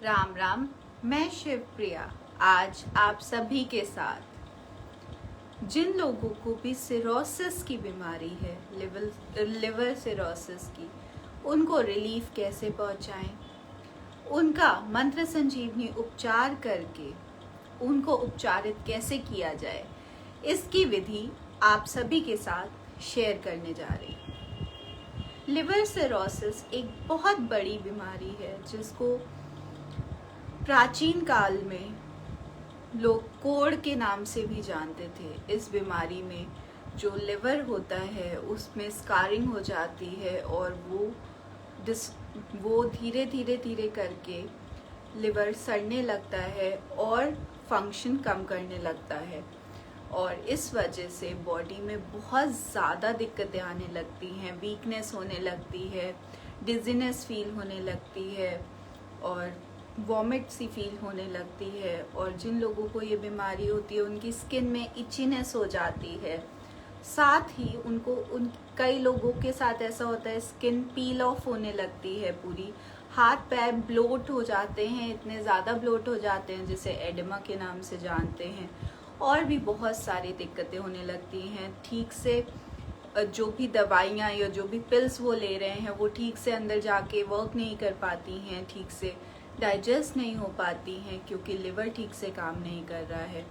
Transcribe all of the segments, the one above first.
राम राम। मैं शिवप्रिया आज आप सभी के साथ जिन लोगों को भी सिरोसिस की बीमारी है, लिवर सिरोसिस की, उनको रिलीफ कैसे पहुंचाएं, उनका मंत्र संजीवनी उपचार करके उनको उपचारित कैसे किया जाए, इसकी विधि आप सभी के साथ शेयर करने जा रही हूँ। लिवर सिरोसिस एक बहुत बड़ी बीमारी है जिसको प्राचीन काल में लोग कोढ़ के नाम से भी जानते थे। इस बीमारी में जो लिवर होता है उसमें स्कारिंग हो जाती है और वो धीरे धीरे करके लिवर सड़ने लगता है और फंक्शन कम करने लगता है और इस वजह से बॉडी में बहुत ज़्यादा दिक्कतें आने लगती हैं, वीकनेस होने लगती है, डिजीनेस फील होने लगती है और वॉमिट सी फील होने लगती है। और जिन लोगों को ये बीमारी होती है उनकी स्किन में इचीनेस हो जाती है। साथ ही कई लोगों के साथ ऐसा होता है, स्किन पील ऑफ होने लगती है पूरी, हाथ पैर ब्लोट हो जाते हैं, इतने ज़्यादा ब्लोट हो जाते हैं जिसे एडिमा के नाम से जानते हैं। और भी बहुत सारी दिक्कतें होने लगती हैं। ठीक से जो भी दवाइयाँ या जो भी पिल्स वो ले रहे हैं वो ठीक से अंदर जाके वर्क नहीं कर पाती हैं, ठीक से डाइजेस्ट नहीं हो पाती हैं क्योंकि लिवर ठीक से काम नहीं कर रहा है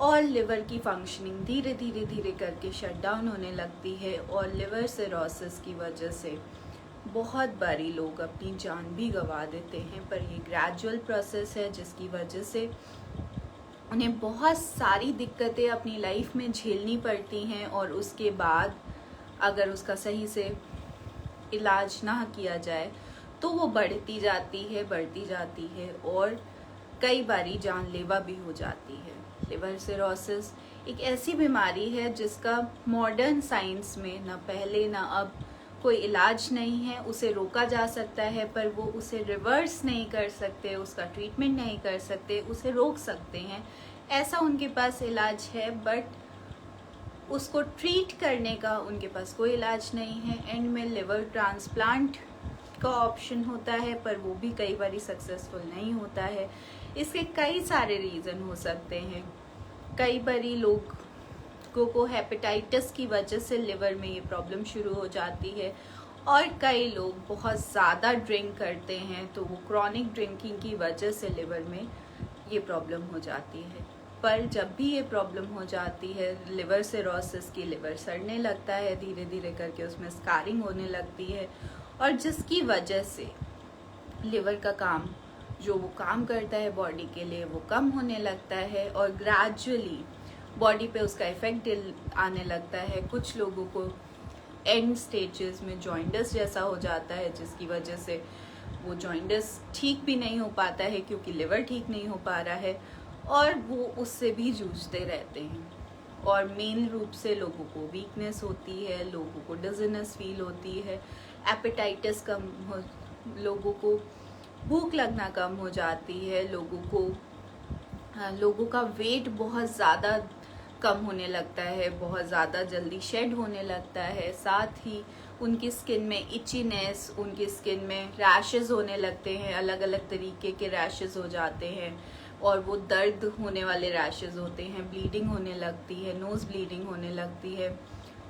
और लिवर की फंक्शनिंग धीरे धीरे करके शट डाउन होने लगती है। और लिवर सिरोसिस की वजह से बहुत बारी लोग अपनी जान भी गंवा देते हैं, पर ये ग्रेजुअल प्रोसेस है जिसकी वजह से उन्हें बहुत सारी दिक्कतें अपनी लाइफ में झेलनी पड़ती हैं और उसके बाद अगर उसका सही से इलाज ना किया जाए तो वो बढ़ती जाती है और कई बारी जानलेवा भी हो जाती है। लिवर सिरोसिस एक ऐसी बीमारी है जिसका मॉडर्न साइंस में ना पहले ना अब कोई इलाज नहीं है। उसे रोका जा सकता है पर वो उसे रिवर्स नहीं कर सकते, उसका ट्रीटमेंट नहीं कर सकते, उसे रोक सकते हैं, ऐसा उनके पास इलाज है, बट उसको ट्रीट करने का उनके पास कोई इलाज नहीं है। एंड में लिवर ट्रांसप्लांट का ऑप्शन होता है पर वो भी कई बार सक्सेसफुल नहीं होता है। इसके कई सारे रीज़न हो सकते हैं। कई बारी लोगों को हेपेटाइटिस की वजह से लिवर में ये प्रॉब्लम शुरू हो जाती है और कई लोग बहुत ज़्यादा ड्रिंक करते हैं तो वो क्रॉनिक ड्रिंकिंग की वजह से लिवर में ये प्रॉब्लम हो जाती है। पर जब भी ये प्रॉब्लम हो जाती है लिवर सिरोसिस की, लिवर सड़ने लगता है धीरे धीरे करके, उसमें स्कारिंग होने लगती है और जिसकी वजह से लिवर का काम जो वो काम करता है बॉडी के लिए वो कम होने लगता है और ग्रेजुअली बॉडी पे उसका इफेक्ट आने लगता है। कुछ लोगों को एंड स्टेजेस में जॉइंटिस जैसा हो जाता है जिसकी वजह से वो जॉइंटिस ठीक भी नहीं हो पाता है क्योंकि लिवर ठीक नहीं हो पा रहा है और वो उससे भी जूझते रहते हैं। और मेन रूप से लोगों को वीकनेस होती है, लोगों को डिजीनेस फील होती है, एपेटाइटिस कम हो, लोगों को भूख लगना कम हो जाती है, लोगों का वेट बहुत ज़्यादा कम होने लगता है, बहुत ज़्यादा जल्दी शेड होने लगता है। साथ ही उनकी स्किन में इचीनेस, उनकी स्किन में रैशेस होने लगते हैं, अलग अलग तरीके के रैशेस हो जाते हैं और वो दर्द होने वाले रैशेस होते हैं, ब्लीडिंग होने लगती है, नोज़ ब्लीडिंग होने लगती है,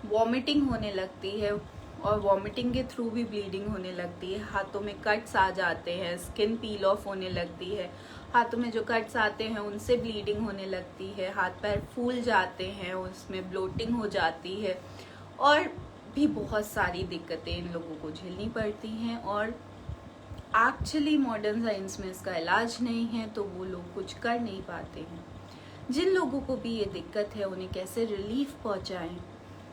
वॉमिटिंग होने लगती है और वॉमिटिंग के थ्रू भी ब्लीडिंग होने लगती है। हाथों में कट्स आ जाते हैं, स्किन पील ऑफ होने लगती है, हाथों में जो कट्स आते हैं उनसे ब्लीडिंग होने लगती है, हाथ पैर फूल जाते हैं, उसमें ब्लोटिंग हो जाती है और भी बहुत सारी दिक्कतें इन लोगों को झेलनी पड़ती हैं। और एक्चुअली मॉडर्न साइंस में इसका इलाज नहीं है तो वो लोग कुछ कर नहीं पाते हैं। जिन लोगों को भी ये दिक्कत है उन्हें कैसे रिलीफ पहुंचाएं,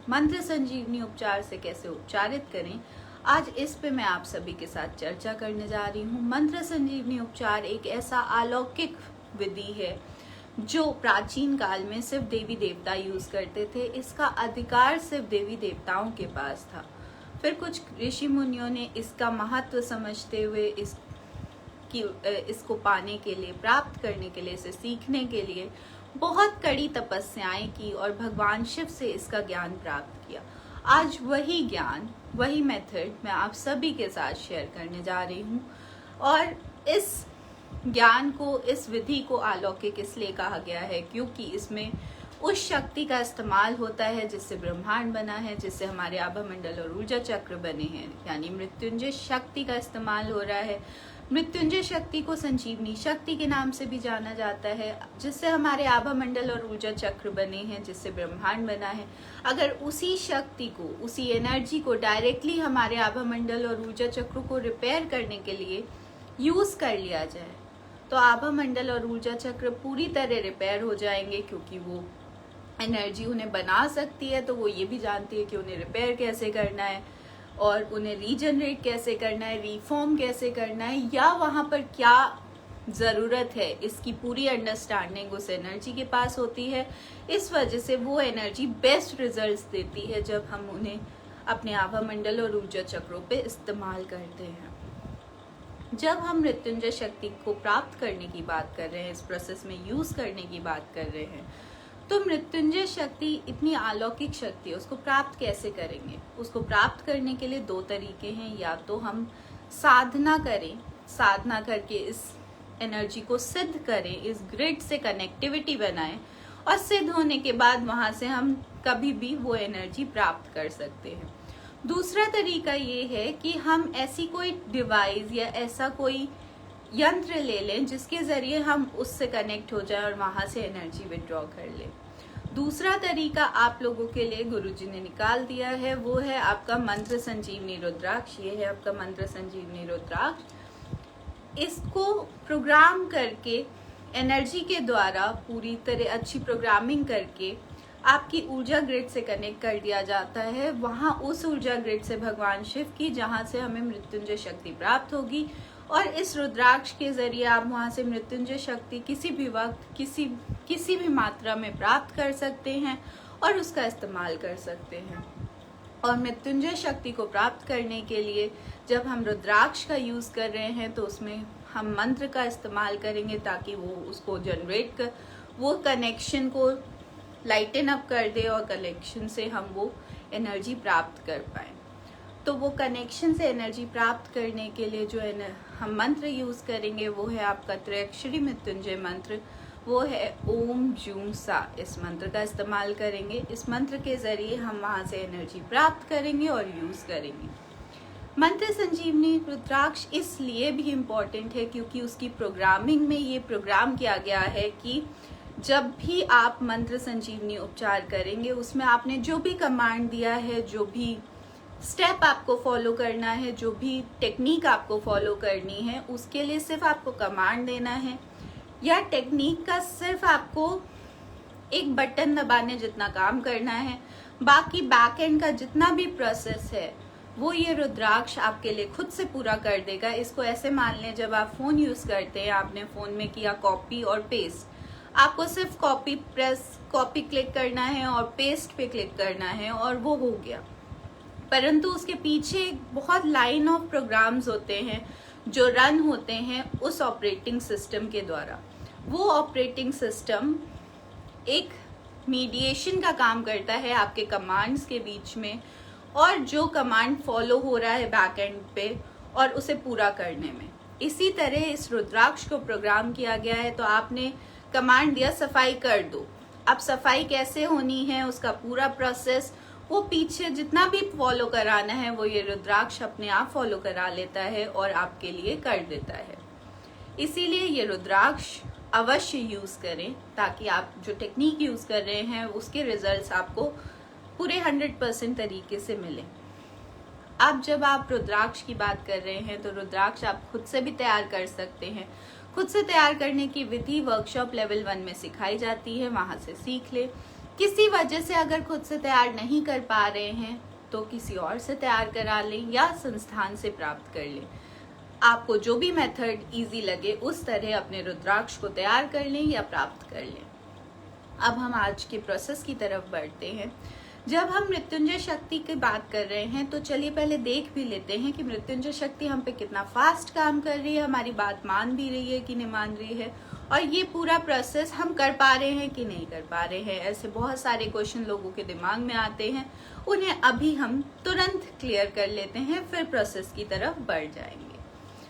मंत्र संजीवनी उपचार से कैसे उपचारित करें, आज इस पे मैं आप सभी के साथ चर्चा करने जा रही हूँ। मंत्र संजीवनी उपचार एक ऐसा अलौकिक विधि है जो प्राचीन काल में सिर्फ देवी देवता यूज करते थे। इसका अधिकार सिर्फ देवी देवताओं के पास था। फिर कुछ ऋषि मुनियों ने इसका महत्व समझते हुए इसको पाने के लिए, प्राप्त करने के लिए, इसे सीखने के लिए बहुत कड़ी तपस्याएं की और भगवान शिव से इसका ज्ञान प्राप्त किया। आज वही ज्ञान, वही मेथड मैं आप सभी के साथ शेयर करने जा रही हूँ और इस ज्ञान को, इस विधि को अलौकिक इसलिए कहा गया है क्योंकि इसमें उस शक्ति का इस्तेमाल होता है जिससे ब्रह्मांड बना है, जिससे हमारे आभा मंडल और ऊर्जा चक्र बने हैं, यानी मृत्युंजय शक्ति का इस्तेमाल हो रहा है। मृत्युंजय शक्ति को संजीवनी शक्ति के नाम से भी जाना जाता है, जिससे हमारे आभा मंडल और ऊर्जा चक्र बने हैं, जिससे ब्रह्मांड बना है। अगर उसी शक्ति को, उसी एनर्जी को डायरेक्टली हमारे आभा मंडल और ऊर्जा चक्र को रिपेयर करने के लिए यूज कर लिया जाए तो आभा मंडल और ऊर्जा चक्र पूरी तरह रिपेयर हो जाएंगे, क्योंकि वो एनर्जी उन्हें बना सकती है तो वो ये भी जानती है कि उन्हें रिपेयर कैसे करना है और उन्हें रीजनरेट कैसे करना है, रिफॉर्म कैसे करना है, या वहाँ पर क्या ज़रूरत है, इसकी पूरी अंडरस्टैंडिंग उस एनर्जी के पास होती है। इस वजह से वो एनर्जी बेस्ट रिजल्ट्स देती है जब हम उन्हें अपने आभा मंडल और ऊर्जा चक्रों पे इस्तेमाल करते हैं। जब हम मृत्युंजय शक्ति को प्राप्त करने की बात कर रहे हैं, इस प्रोसेस में यूज़ करने की बात कर रहे हैं, तो मृत्युंजय शक्ति इतनी अलौकिक शक्ति है, उसको प्राप्त कैसे करेंगे? उसको प्राप्त करने के लिए दो तरीके हैं। या तो हम साधना करें, साधना करके इस एनर्जी को सिद्ध करें, इस ग्रिड से कनेक्टिविटी बनाएं और सिद्ध होने के बाद वहां से हम कभी भी वो एनर्जी प्राप्त कर सकते हैं। दूसरा तरीका ये है कि हम ऐसी कोई डिवाइस या ऐसा कोई यंत्र ले लें जिसके जरिए हम उससे कनेक्ट हो जाएं और वहां से एनर्जी विड्रॉ कर लें। दूसरा तरीका आप लोगों के लिए गुरुजी ने निकाल दिया है, वो है आपका मंत्र संजीवनी रुद्राक्ष। ये है आपका मंत्र संजीवनी रुद्राक्ष। इसको प्रोग्राम करके एनर्जी के द्वारा पूरी तरह अच्छी प्रोग्रामिंग करके आपकी ऊर्जा ग्रिड से कनेक्ट कर दिया जाता है, वहां उस ऊर्जा ग्रिड से भगवान शिव की, जहां से हमें मृत्युंजय शक्ति प्राप्त होगी। और इस रुद्राक्ष के जरिए आप वहां से मृत्युंजय शक्ति किसी भी वक्त किसी भी मात्रा में प्राप्त कर सकते हैं और उसका इस्तेमाल कर सकते हैं। और मृत्युंजय शक्ति को प्राप्त करने के लिए जब हम रुद्राक्ष का यूज कर रहे हैं तो उसमें हम मंत्र का इस्तेमाल करेंगे ताकि वो उसको जनरेट कर, वो कनेक्शन को लाइटन अप कर दे और कनेक्शन से हम वो एनर्जी प्राप्त कर पाए। तो वो कनेक्शन से एनर्जी प्राप्त करने के लिए जो हम मंत्र यूज करेंगे वो है आपका त्रयक्षरी मृत्युंजय मंत्र, वो है ओम जूम सा। इस मंत्र का इस्तेमाल करेंगे। इस मंत्र के जरिए हम वहां से एनर्जी प्राप्त करेंगे और यूज करेंगे। मंत्र संजीवनी रुद्राक्ष इसलिए भी इम्पोर्टेंट है क्योंकि उसकी प्रोग्रामिंग में ये प्रोग्राम किया गया है कि जब भी आप मंत्र संजीवनी उपचार करेंगे उसमें आपने जो भी कमांड दिया है, जो भी स्टेप आपको फॉलो करना है, जो भी टेक्निक आपको फॉलो करनी है, उसके लिए सिर्फ आपको कमांड देना है या टेक्निक का सिर्फ आपको एक बटन दबाने जितना काम करना है। बाकी बैक एंड का जितना भी प्रोसेस है वो ये रुद्राक्ष आपके लिए खुद से पूरा कर देगा। इसको ऐसे मान लें, जब आप फोन यूज करते हैं, आपने फोन में किया कॉपी और पेस्ट, आपको सिर्फ कॉपी क्लिक करना है और पेस्ट पे क्लिक करना है और वो हो गया। परंतु उसके पीछे बहुत लाइन ऑफ प्रोग्राम्स होते हैं जो रन होते हैं उस ऑपरेटिंग सिस्टम के द्वारा। वो ऑपरेटिंग सिस्टम एक मीडिएशन का काम करता है आपके कमांड्स के बीच में और जो कमांड फॉलो हो रहा है बैक एंड पे और उसे पूरा करने में। इसी तरह इस रुद्राक्ष को प्रोग्राम किया गया है। तो आपने कमांड दिया सफाई कर दो, अब सफाई कैसे होनी है उसका पूरा प्रोसेस वो पीछे जितना भी फॉलो कराना है वो ये रुद्राक्ष अपने आप फॉलो करा लेता है और आपके लिए कर देता है। इसीलिए ये रुद्राक्ष अवश्य यूज करें ताकि आप जो टेक्निक यूज कर रहे हैं उसके रिजल्ट्स आपको पूरे 100% तरीके से मिले। अब जब आप रुद्राक्ष की बात कर रहे हैं तो रुद्राक्ष आप खुद से भी तैयार कर सकते हैं। खुद से तैयार करने की विधि वर्कशॉप लेवल 1 में सिखाई जाती है, वहां से सीख ले। किसी वजह से अगर खुद से तैयार नहीं कर पा रहे हैं तो किसी और से तैयार करा लें या संस्थान से प्राप्त कर लें। आपको जो भी मेथड इजी लगे उस तरह अपने रुद्राक्ष को तैयार कर लें या प्राप्त कर लें। अब हम आज के प्रोसेस की तरफ बढ़ते हैं। जब हम मृत्युंजय शक्ति की बात कर रहे हैं तो चलिए पहले देख भी लेते हैं कि मृत्युंजय शक्ति हम पे कितना फास्ट काम कर रही है, हमारी बात मान भी रही है कि नहीं मान रही है, और ये पूरा प्रोसेस हम कर पा रहे हैं कि नहीं कर पा रहे हैं। ऐसे बहुत सारे क्वेश्चन लोगों के दिमाग में आते हैं, उन्हें अभी हम तुरंत क्लियर कर लेते हैं, फिर प्रोसेस की तरफ बढ़ जाएंगे।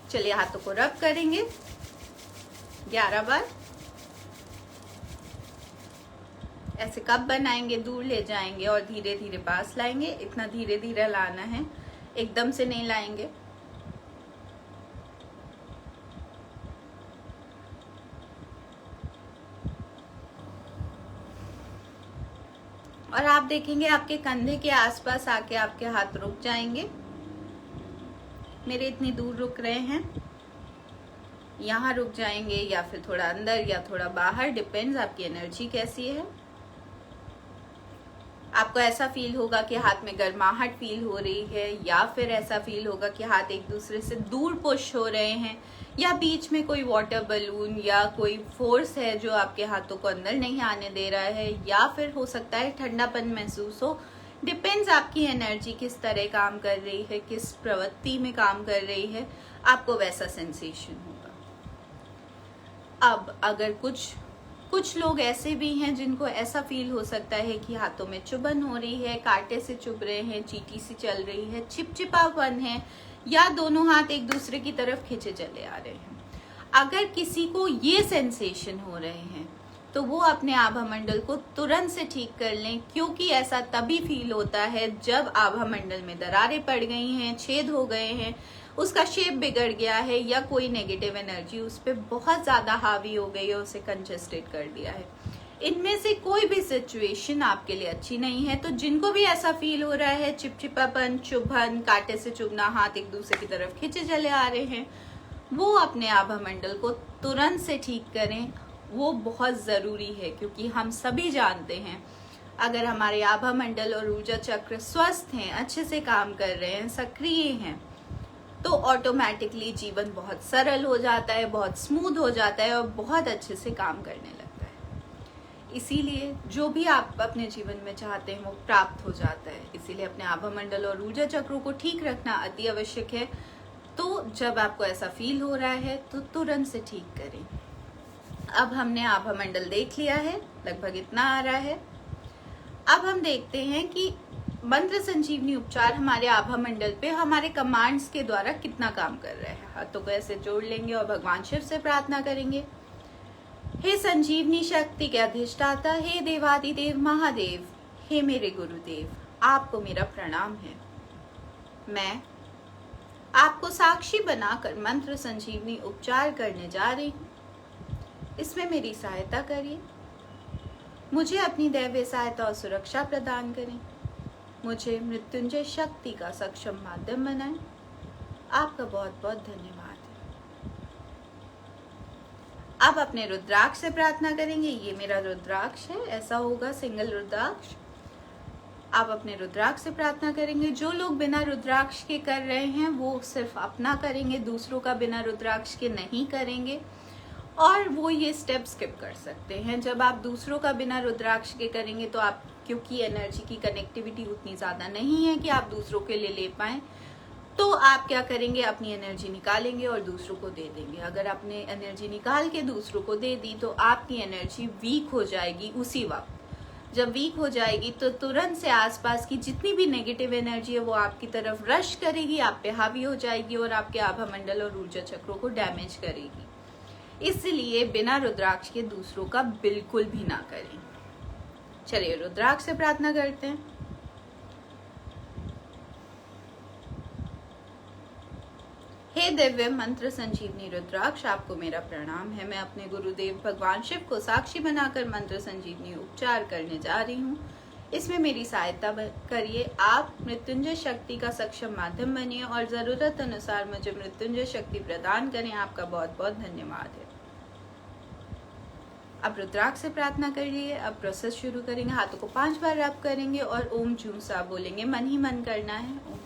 चलिए हाथों को रब करेंगे 11 बार। ऐसे कप बनाएंगे, दूर ले जाएंगे और धीरे धीरे पास लाएंगे। इतना धीरे धीरे लाना है, एकदम से नहीं लाएंगे। और आप देखेंगे आपके कंधे के आसपास आके आपके हाथ रुक जाएंगे। मेरे इतनी दूर रुक रहे हैं, यहाँ रुक जाएंगे या फिर थोड़ा अंदर या थोड़ा बाहर, डिपेंड्स आपकी एनर्जी कैसी है। आपको ऐसा फील होगा कि हाथ में गर्माहट फील हो रही है, या फिर ऐसा फील होगा कि हाथ एक दूसरे से दूर पुश हो रहे हैं, या बीच में कोई वाटर बलून या कोई फोर्स है जो आपके हाथों को अंदर नहीं आने दे रहा है, या फिर हो सकता है ठंडापन महसूस हो। डिपेंड्स आपकी एनर्जी किस तरह काम कर रही है, किस प्रवृत्ति में काम कर रही है, आपको वैसा सेंसेशन होगा। अब अगर कुछ लोग ऐसे भी हैं जिनको ऐसा फील हो सकता है कि हाथों में चुभन हो रही है, कांटे से चुभ रहे हैं, चींटी सी चल रही है, चिपचिपापन है, या दोनों हाथ एक दूसरे की तरफ खींचे चले आ रहे हैं। अगर किसी को ये सेंसेशन हो रहे हैं तो वो अपने आभा मंडल को तुरंत से ठीक कर लें, क्योंकि ऐसा तभी फील होता है जब आभा मंडल में दरारें पड़ गई हैं, छेद हो गए हैं, उसका शेप बिगड़ गया है, या कोई नेगेटिव एनर्जी उस पर बहुत ज्यादा हावी हो गई है, उसे कंजेस्टेड कर दिया है। इनमें से कोई भी सिचुएशन आपके लिए अच्छी नहीं है। तो जिनको भी ऐसा फील हो रहा है, चिपचिपापन, चुभन, कांटे से चुभना, हाथ एक दूसरे की तरफ खींचे चले आ रहे हैं, वो अपने आभा मंडल को तुरंत से ठीक करें। वो बहुत जरूरी है, क्योंकि हम सभी जानते हैं अगर हमारे आभा मंडल और ऊर्जा चक्र स्वस्थ हैं, अच्छे से काम कर रहे हैं, सक्रिय हैं, तो ऑटोमेटिकली जीवन बहुत सरल हो जाता है, बहुत स्मूथ हो जाता है और बहुत अच्छे से काम करने लगता है। इसीलिए जो भी आप अपने जीवन में चाहते हैं वो प्राप्त हो जाता है। इसीलिए अपने आभा मंडल और ऊर्जा चक्रों को ठीक रखना अति आवश्यक है। तो जब आपको ऐसा फील हो रहा है तो तुरंत से ठीक करें। अब हमने आभा मंडल देख लिया है, लगभग इतना आ रहा है। अब हम देखते हैं कि मंत्र संजीवनी उपचार हमारे आभा मंडल पे हमारे कमांड्स के द्वारा कितना काम कर रहा है। हाथों को ऐसे जोड़ लेंगे और भगवान शिव से प्रार्थना करेंगे। हे संजीवनी शक्ति के अधिष्ठाता, हे देवादिदेव महादेव, हे मेरे गुरुदेव, आपको मेरा प्रणाम है। मैं आपको साक्षी बनाकर मंत्र संजीवनी उपचार करने जा रही हूँ। इसमें मेरी सहायता करिए, मुझे अपनी दैवीय सहायता और सुरक्षा प्रदान करें, मुझे मृत्युंजय शक्ति का सक्षम माध्यम बनाएं। आपका बहुत बहुत धन्यवाद है। अब अपने रुद्राक्ष से प्रार्थना करेंगे। ये मेरा रुद्राक्ष है, ऐसा होगा सिंगल रुद्राक्ष। आप अपने रुद्राक्ष से प्रार्थना करेंगे। जो लोग बिना रुद्राक्ष के कर रहे हैं वो सिर्फ अपना करेंगे, दूसरों का बिना रुद्राक्ष के नहीं करेंगे, और वो ये स्टेप स्किप कर सकते हैं। जब आप दूसरों का बिना रुद्राक्ष के करेंगे तो आप, क्योंकि एनर्जी की कनेक्टिविटी उतनी ज़्यादा नहीं है कि आप दूसरों के लिए ले पाएं, तो आप क्या करेंगे, अपनी एनर्जी निकालेंगे और दूसरों को दे देंगे। अगर आपने एनर्जी निकाल के दूसरों को दे दी तो आपकी एनर्जी वीक हो जाएगी उसी वक्त। जब वीक हो जाएगी तो तुरंत से आसपास की जितनी भी नेगेटिव एनर्जी है वो आपकी तरफ रश करेगी, आप पे हावी हो जाएगी और आपके आभा मंडल और ऊर्जा चक्रों को डैमेज करेगी। इसलिए बिना रुद्राक्ष के दूसरों का बिल्कुल भी ना करें। चलिए रुद्राक्ष से प्रार्थना करते हैं। हे दिव्य मंत्र संजीवनी रुद्राक्ष, आपको मेरा प्रणाम है। मैं अपने गुरुदेव भगवान शिव को साक्षी बनाकर मंत्र संजीवनी उपचार करने जा रही हूँ। इसमें मेरी सहायता करिए। आप मृत्युंजय शक्ति का सक्षम माध्यम बनिए और जरूरत अनुसार मुझे मृत्युंजय शक्ति प्रदान करें। आपका बहुत बहुत धन्यवाद है। अब रुद्राक्ष से प्रार्थना कर लिए। अब प्रोसेस शुरू करेंगे। हाथों को 5 बार रब करेंगे और ओम जूं सा बोलेंगे। मन ही मन करना है। ओम।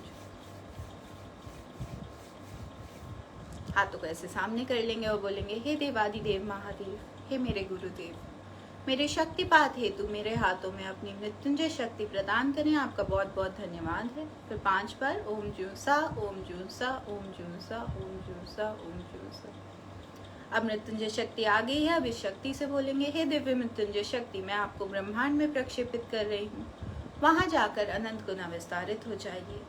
हाथों को ऐसे सामने कर लेंगे और बोलेंगे, हे देवादिदेव महादेव, हे मेरे गुरुदेव, मेरे शक्तिपात हेतु मेरे हाथों में अपनी मृत्युंजय शक्ति प्रदान करें। आपका बहुत बहुत धन्यवाद है। फिर 5 बार ओम जूं सा, ओम जूं सा, ओम जूं सा, ओम जूं सा, ओम जूं सा। अब मृत्युंजय शक्ति आ गई है। अब इस शक्ति से बोलेंगे, हे दिव्य मृत्युंजय शक्ति, मैं आपको ब्रह्मांड में प्रक्षेपित कर रही हूँ। वहां जाकर अनंत गुना विस्तारित हो जाइए।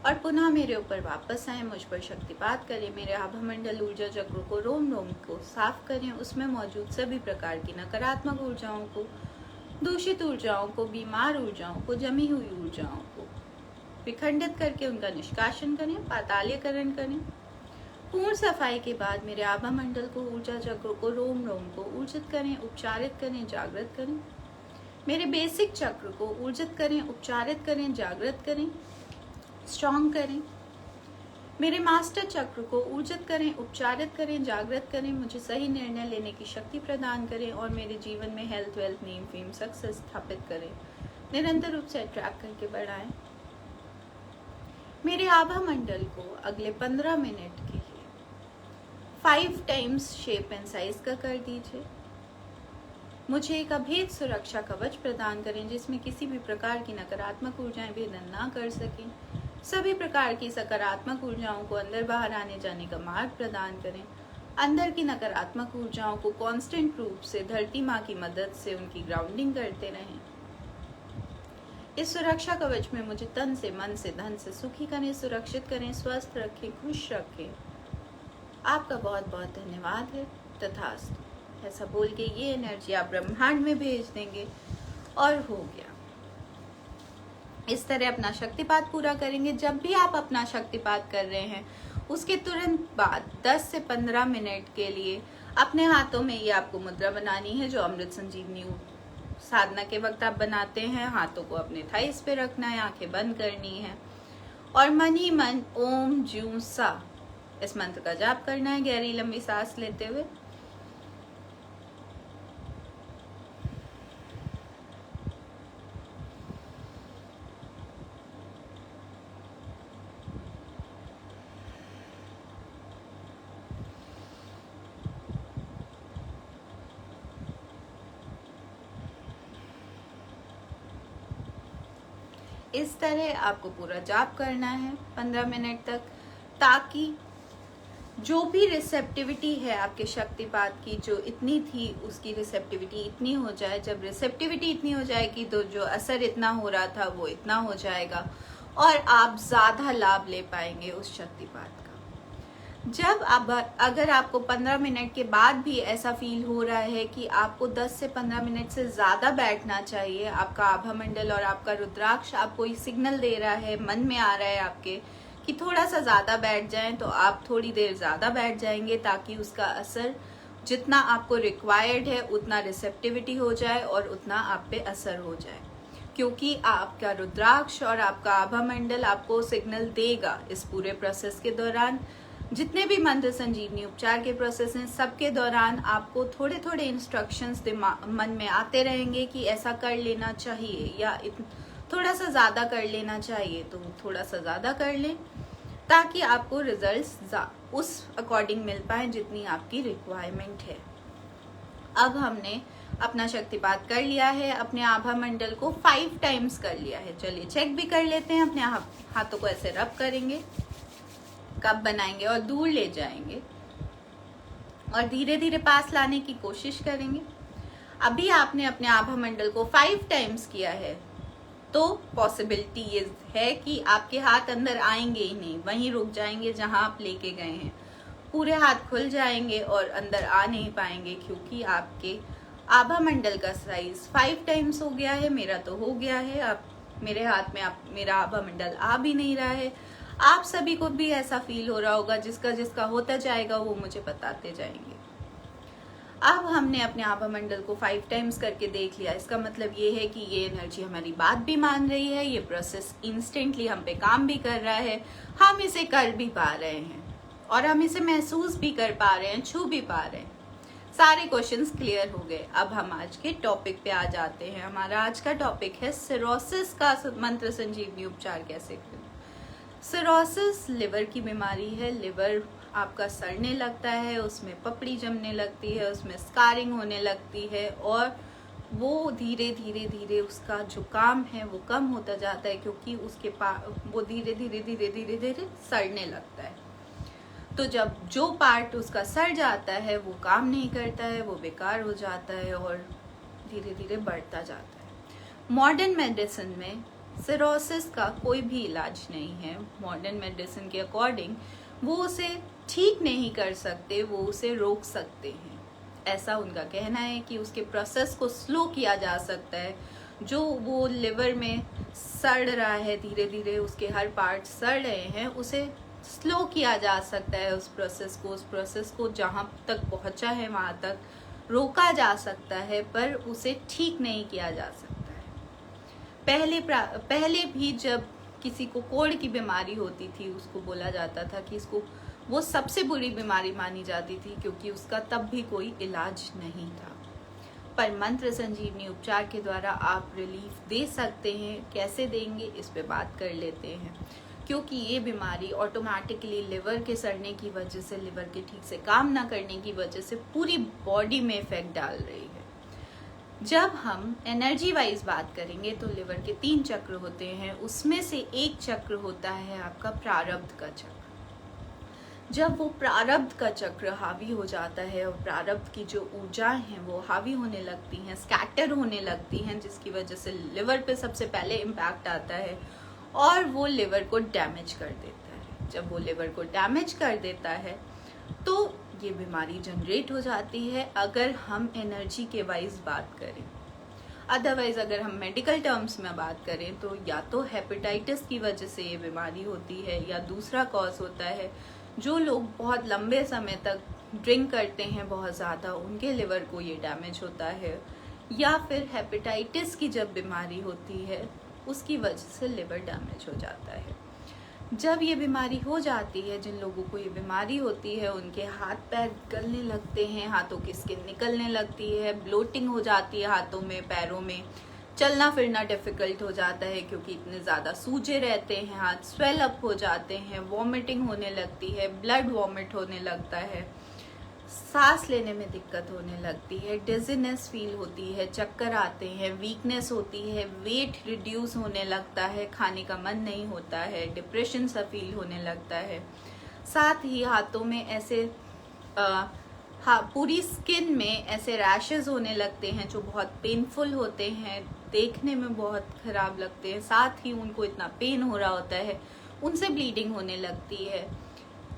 और पुनः मेरे ऊपर वापस आए, मुझ पर शक्तिपात करें, मेरे आभामंडल ऊर्जा चक्र को रोम रोम को साफ करें, उसमें मौजूद सभी प्रकार की नकारात्मक ऊर्जाओं को, दूषित ऊर्जाओं को, बीमार ऊर्जाओं को, जमी हुई ऊर्जाओं को विखंडित करके उनका निष्कासन करें, पातालीकरण करें। पूर्ण सफाई के बाद मेरे आभामंडल को, ऊर्जा चक्र को, रोम रोम को ऊर्जित करें, उपचारित करें, जागृत करें। मेरे बेसिक चक्र को ऊर्जित करें, उपचारित करें, जागृत करें, स्ट्रॉन्ग करें। मेरे मास्टर चक्र को ऊर्जित करें, उपचारित करें, जागृत करें, मुझे सही निर्णय लेने की शक्ति प्रदान करें और मेरे जीवन में health, wealth, name, fame, success स्थापित करें, निरंतर रूप से अट्रैक्ट करके बढ़ाएं। मेरे आभामंडल को अगले 15 मिनट के लिए 5 टाइम्स शेप एंड साइज का कर दीजिए। मुझे एक अभेद सुरक्षा कवच प्रदान करें जिसमें किसी भी प्रकार की नकारात्मक ऊर्जाएं भेदन ना कर सकें। सभी प्रकार की सकारात्मक ऊर्जाओं को अंदर बाहर आने जाने का मार्ग प्रदान करें। अंदर की नकारात्मक ऊर्जाओं को कांस्टेंट रूप से धरती माँ की मदद से उनकी ग्राउंडिंग करते रहें। इस सुरक्षा कवच में मुझे तन से, मन से, धन से सुखी करें, सुरक्षित करें, स्वस्थ रखें, खुश रखें। आपका बहुत बहुत धन्यवाद है। तथास्तु। ऐसा बोल के ये एनर्जी आप ब्रह्मांड में भेज देंगे और हो गया। इस तरह अपना शक्तिपात पूरा करेंगे। जब भी आप अपना शक्तिपात कर रहे हैं उसके तुरंत बाद 10 से 15 मिनट के लिए अपने हाथों में ये आपको मुद्रा बनानी है जो अमृत संजीवनी साधना के वक्त आप बनाते हैं। हाथों को अपने थाइस पे रखना है, आंखें बंद करनी है और मन ही मन ओम ज्यू सा इस मंत्र का जाप करना है, गहरी लंबी सांस लेते हुए। इस तरह आपको पूरा जाप करना है 15 मिनट तक, ताकि जो भी रिसेप्टिविटी है आपके शक्तिपात की जो इतनी थी उसकी रिसेप्टिविटी इतनी हो जाए। जब रिसेप्टिविटी इतनी हो जाएगी तो जो असर इतना हो रहा था वो इतना हो जाएगा और आप ज्यादा लाभ ले पाएंगे उस शक्तिपात का। जब अगर आपको 15 मिनट के बाद भी ऐसा फील हो रहा है कि आपको 10 से 15 मिनट से ज्यादा बैठना चाहिए, आपका आभामंडल और आपका रुद्राक्ष आपको ये सिग्नल दे रहा है, मन में आ रहा है आपके कि थोड़ा सा ज्यादा बैठ जाएं, तो आप थोड़ी देर ज्यादा बैठ जाएंगे ताकि उसका असर जितना आपको रिक्वायर्ड है उतना रिसेप्टिविटी हो जाए और उतना आप पे असर हो जाए। क्योंकि आपका रुद्राक्ष और आपका आभामंडल आपको सिग्नल देगा इस पूरे प्रोसेस के दौरान। जितने भी मंत्र संजीवनी उपचार के प्रोसेस हैं सबके दौरान आपको थोड़े थोड़े इंस्ट्रक्शंस मन में आते रहेंगे कि ऐसा कर लेना चाहिए या थोड़ा सा ज्यादा कर लेना चाहिए, तो थोड़ा सा ज्यादा कर लें ताकि आपको रिजल्ट्स उस अकॉर्डिंग मिल पाए जितनी आपकी रिक्वायरमेंट है। अब हमने अपना शक्तिपात कर लिया है, अपने आभामंडल को 5 टाइम्स कर लिया है। चलिए चेक भी कर लेते हैं। अपने हाथों को ऐसे रब करेंगे, कप बनाएंगे और दूर ले जाएंगे और धीरे धीरे पास लाने की कोशिश करेंगे। अभी आपने अपने आभामंडल को 5 टाइम्स किया है तो पॉसिबिलिटी ये है कि आपके हाथ अंदर आएंगे ही नहीं, वहीं रुक जाएंगे जहां आप लेके गए हैं। पूरे हाथ खुल जाएंगे और अंदर आ नहीं पाएंगे क्योंकि आपके आभामंडल का साइज 5 टाइम्स हो गया है। मेरा तो हो गया है। आप मेरे हाथ में मेरा आभामंडल आ भी नहीं रहा है। आप सभी को भी ऐसा फील हो रहा होगा। जिसका जिसका होता जाएगा वो मुझे बताते जाएंगे। अब हमने अपने आभामंडल को 5 टाइम्स करके देख लिया। इसका मतलब ये है कि ये एनर्जी हमारी बात भी मान रही है, ये प्रोसेस इंस्टेंटली हम पे काम भी कर रहा है, हम इसे कर भी पा रहे हैं और हम इसे महसूस भी कर पा रहे हैं, छू भी पा रहे हैं। सारे क्वेश्चंस क्लियर हो गए। अब हम आज के टॉपिक पे आ जाते हैं। हमारा आज का टॉपिक है सिरोसिस का मंत्र संजीवनी उपचार कैसे करें। सिरोसिस लिवर की बीमारी है। लिवर आपका सड़ने लगता है, उसमें पपड़ी जमने लगती है, उसमें स्कारिंग होने लगती है और वो धीरे धीरे धीरे उसका जो काम है वो कम होता जाता है क्योंकि उसके वो धीरे धीरे धीरे धीरे धीरे सड़ने लगता है। तो जब जो पार्ट उसका सड़ जाता है वो काम नहीं करता है, वो बेकार हो जाता है और धीरे धीरे बढ़ता जाता है। मॉडर्न मेडिसिन में सिरोसिस का कोई भी इलाज नहीं है। मॉडर्न मेडिसिन के अकॉर्डिंग वो उसे ठीक नहीं कर सकते, वो उसे रोक सकते हैं। ऐसा उनका कहना है कि उसके प्रोसेस को स्लो किया जा सकता है। जो वो लिवर में सड़ रहा है, धीरे धीरे उसके हर पार्ट सड़ रहे हैं, उसे स्लो किया जा सकता है। उस प्रोसेस को जहाँ तक पहुँचा है वहाँ तक रोका जा सकता है, पर उसे ठीक नहीं किया जा सकता है। पहले भी जब किसी को कोढ़ की बीमारी होती थी, उसको बोला जाता था कि इसको वो सबसे बुरी बीमारी मानी जाती थी, क्योंकि उसका तब भी कोई इलाज नहीं था। पर मंत्र संजीवनी उपचार के द्वारा आप रिलीफ दे सकते हैं। कैसे देंगे, इस पे बात कर लेते हैं। क्योंकि ये बीमारी ऑटोमेटिकली लिवर के सड़ने की वजह से, लिवर के ठीक से काम ना करने की वजह से पूरी बॉडी में इफेक्ट डाल रही है। जब हम एनर्जी वाइज बात करेंगे तो लिवर के 3 चक्र होते हैं, उसमें से एक चक्र होता है आपका प्रारब्ध का चक्र। जब वो प्रारब्ध का चक्र हावी हो जाता है और प्रारब्ध की जो ऊर्जाएं हैं वो हावी होने लगती हैं, स्कैटर होने लगती हैं, जिसकी वजह से लिवर पे सबसे पहले इम्पैक्ट आता है और वो लिवर को डैमेज कर देता है। जब वो लिवर को डैमेज कर देता है तो ये बीमारी जनरेट हो जाती है, अगर हम एनर्जी के वाइज बात करें। अदरवाइज अगर हम मेडिकल टर्म्स में बात करें तो या तो हेपेटाइटिस की वजह से ये बीमारी होती है, या दूसरा कॉज होता है जो लोग बहुत लंबे समय तक ड्रिंक करते हैं बहुत ज़्यादा, उनके लिवर को ये डैमेज होता है, या फिर हेपेटाइटिस की जब बीमारी होती है उसकी वजह से लिवर डैमेज हो जाता है। जब ये बीमारी हो जाती है, जिन लोगों को ये बीमारी होती है उनके हाथ पैर गलने लगते हैं, हाथों की स्किन निकलने लगती है, ब्लोटिंग हो जाती है हाथों में, पैरों में, चलना फिरना डिफिकल्ट हो जाता है क्योंकि इतने ज़्यादा सूजे रहते हैं, हाथ स्वेल अप हो जाते हैं, वॉमिटिंग होने लगती है, ब्लड वॉमिट होने लगता है, सांस लेने में दिक्कत होने लगती है, डिजीनेस फील होती है, चक्कर आते हैं, वीकनेस होती है, वेट रिड्यूस होने लगता है, खाने का मन नहीं होता है, डिप्रेशन सा फील होने लगता है। साथ ही हाथों में ऐसे पूरी स्किन में ऐसे रैशेस होने लगते हैं जो बहुत पेनफुल होते हैं, देखने में बहुत खराब लगते हैं। साथ ही उनको इतना पेन हो रहा होता है, उनसे ब्लीडिंग होने लगती है,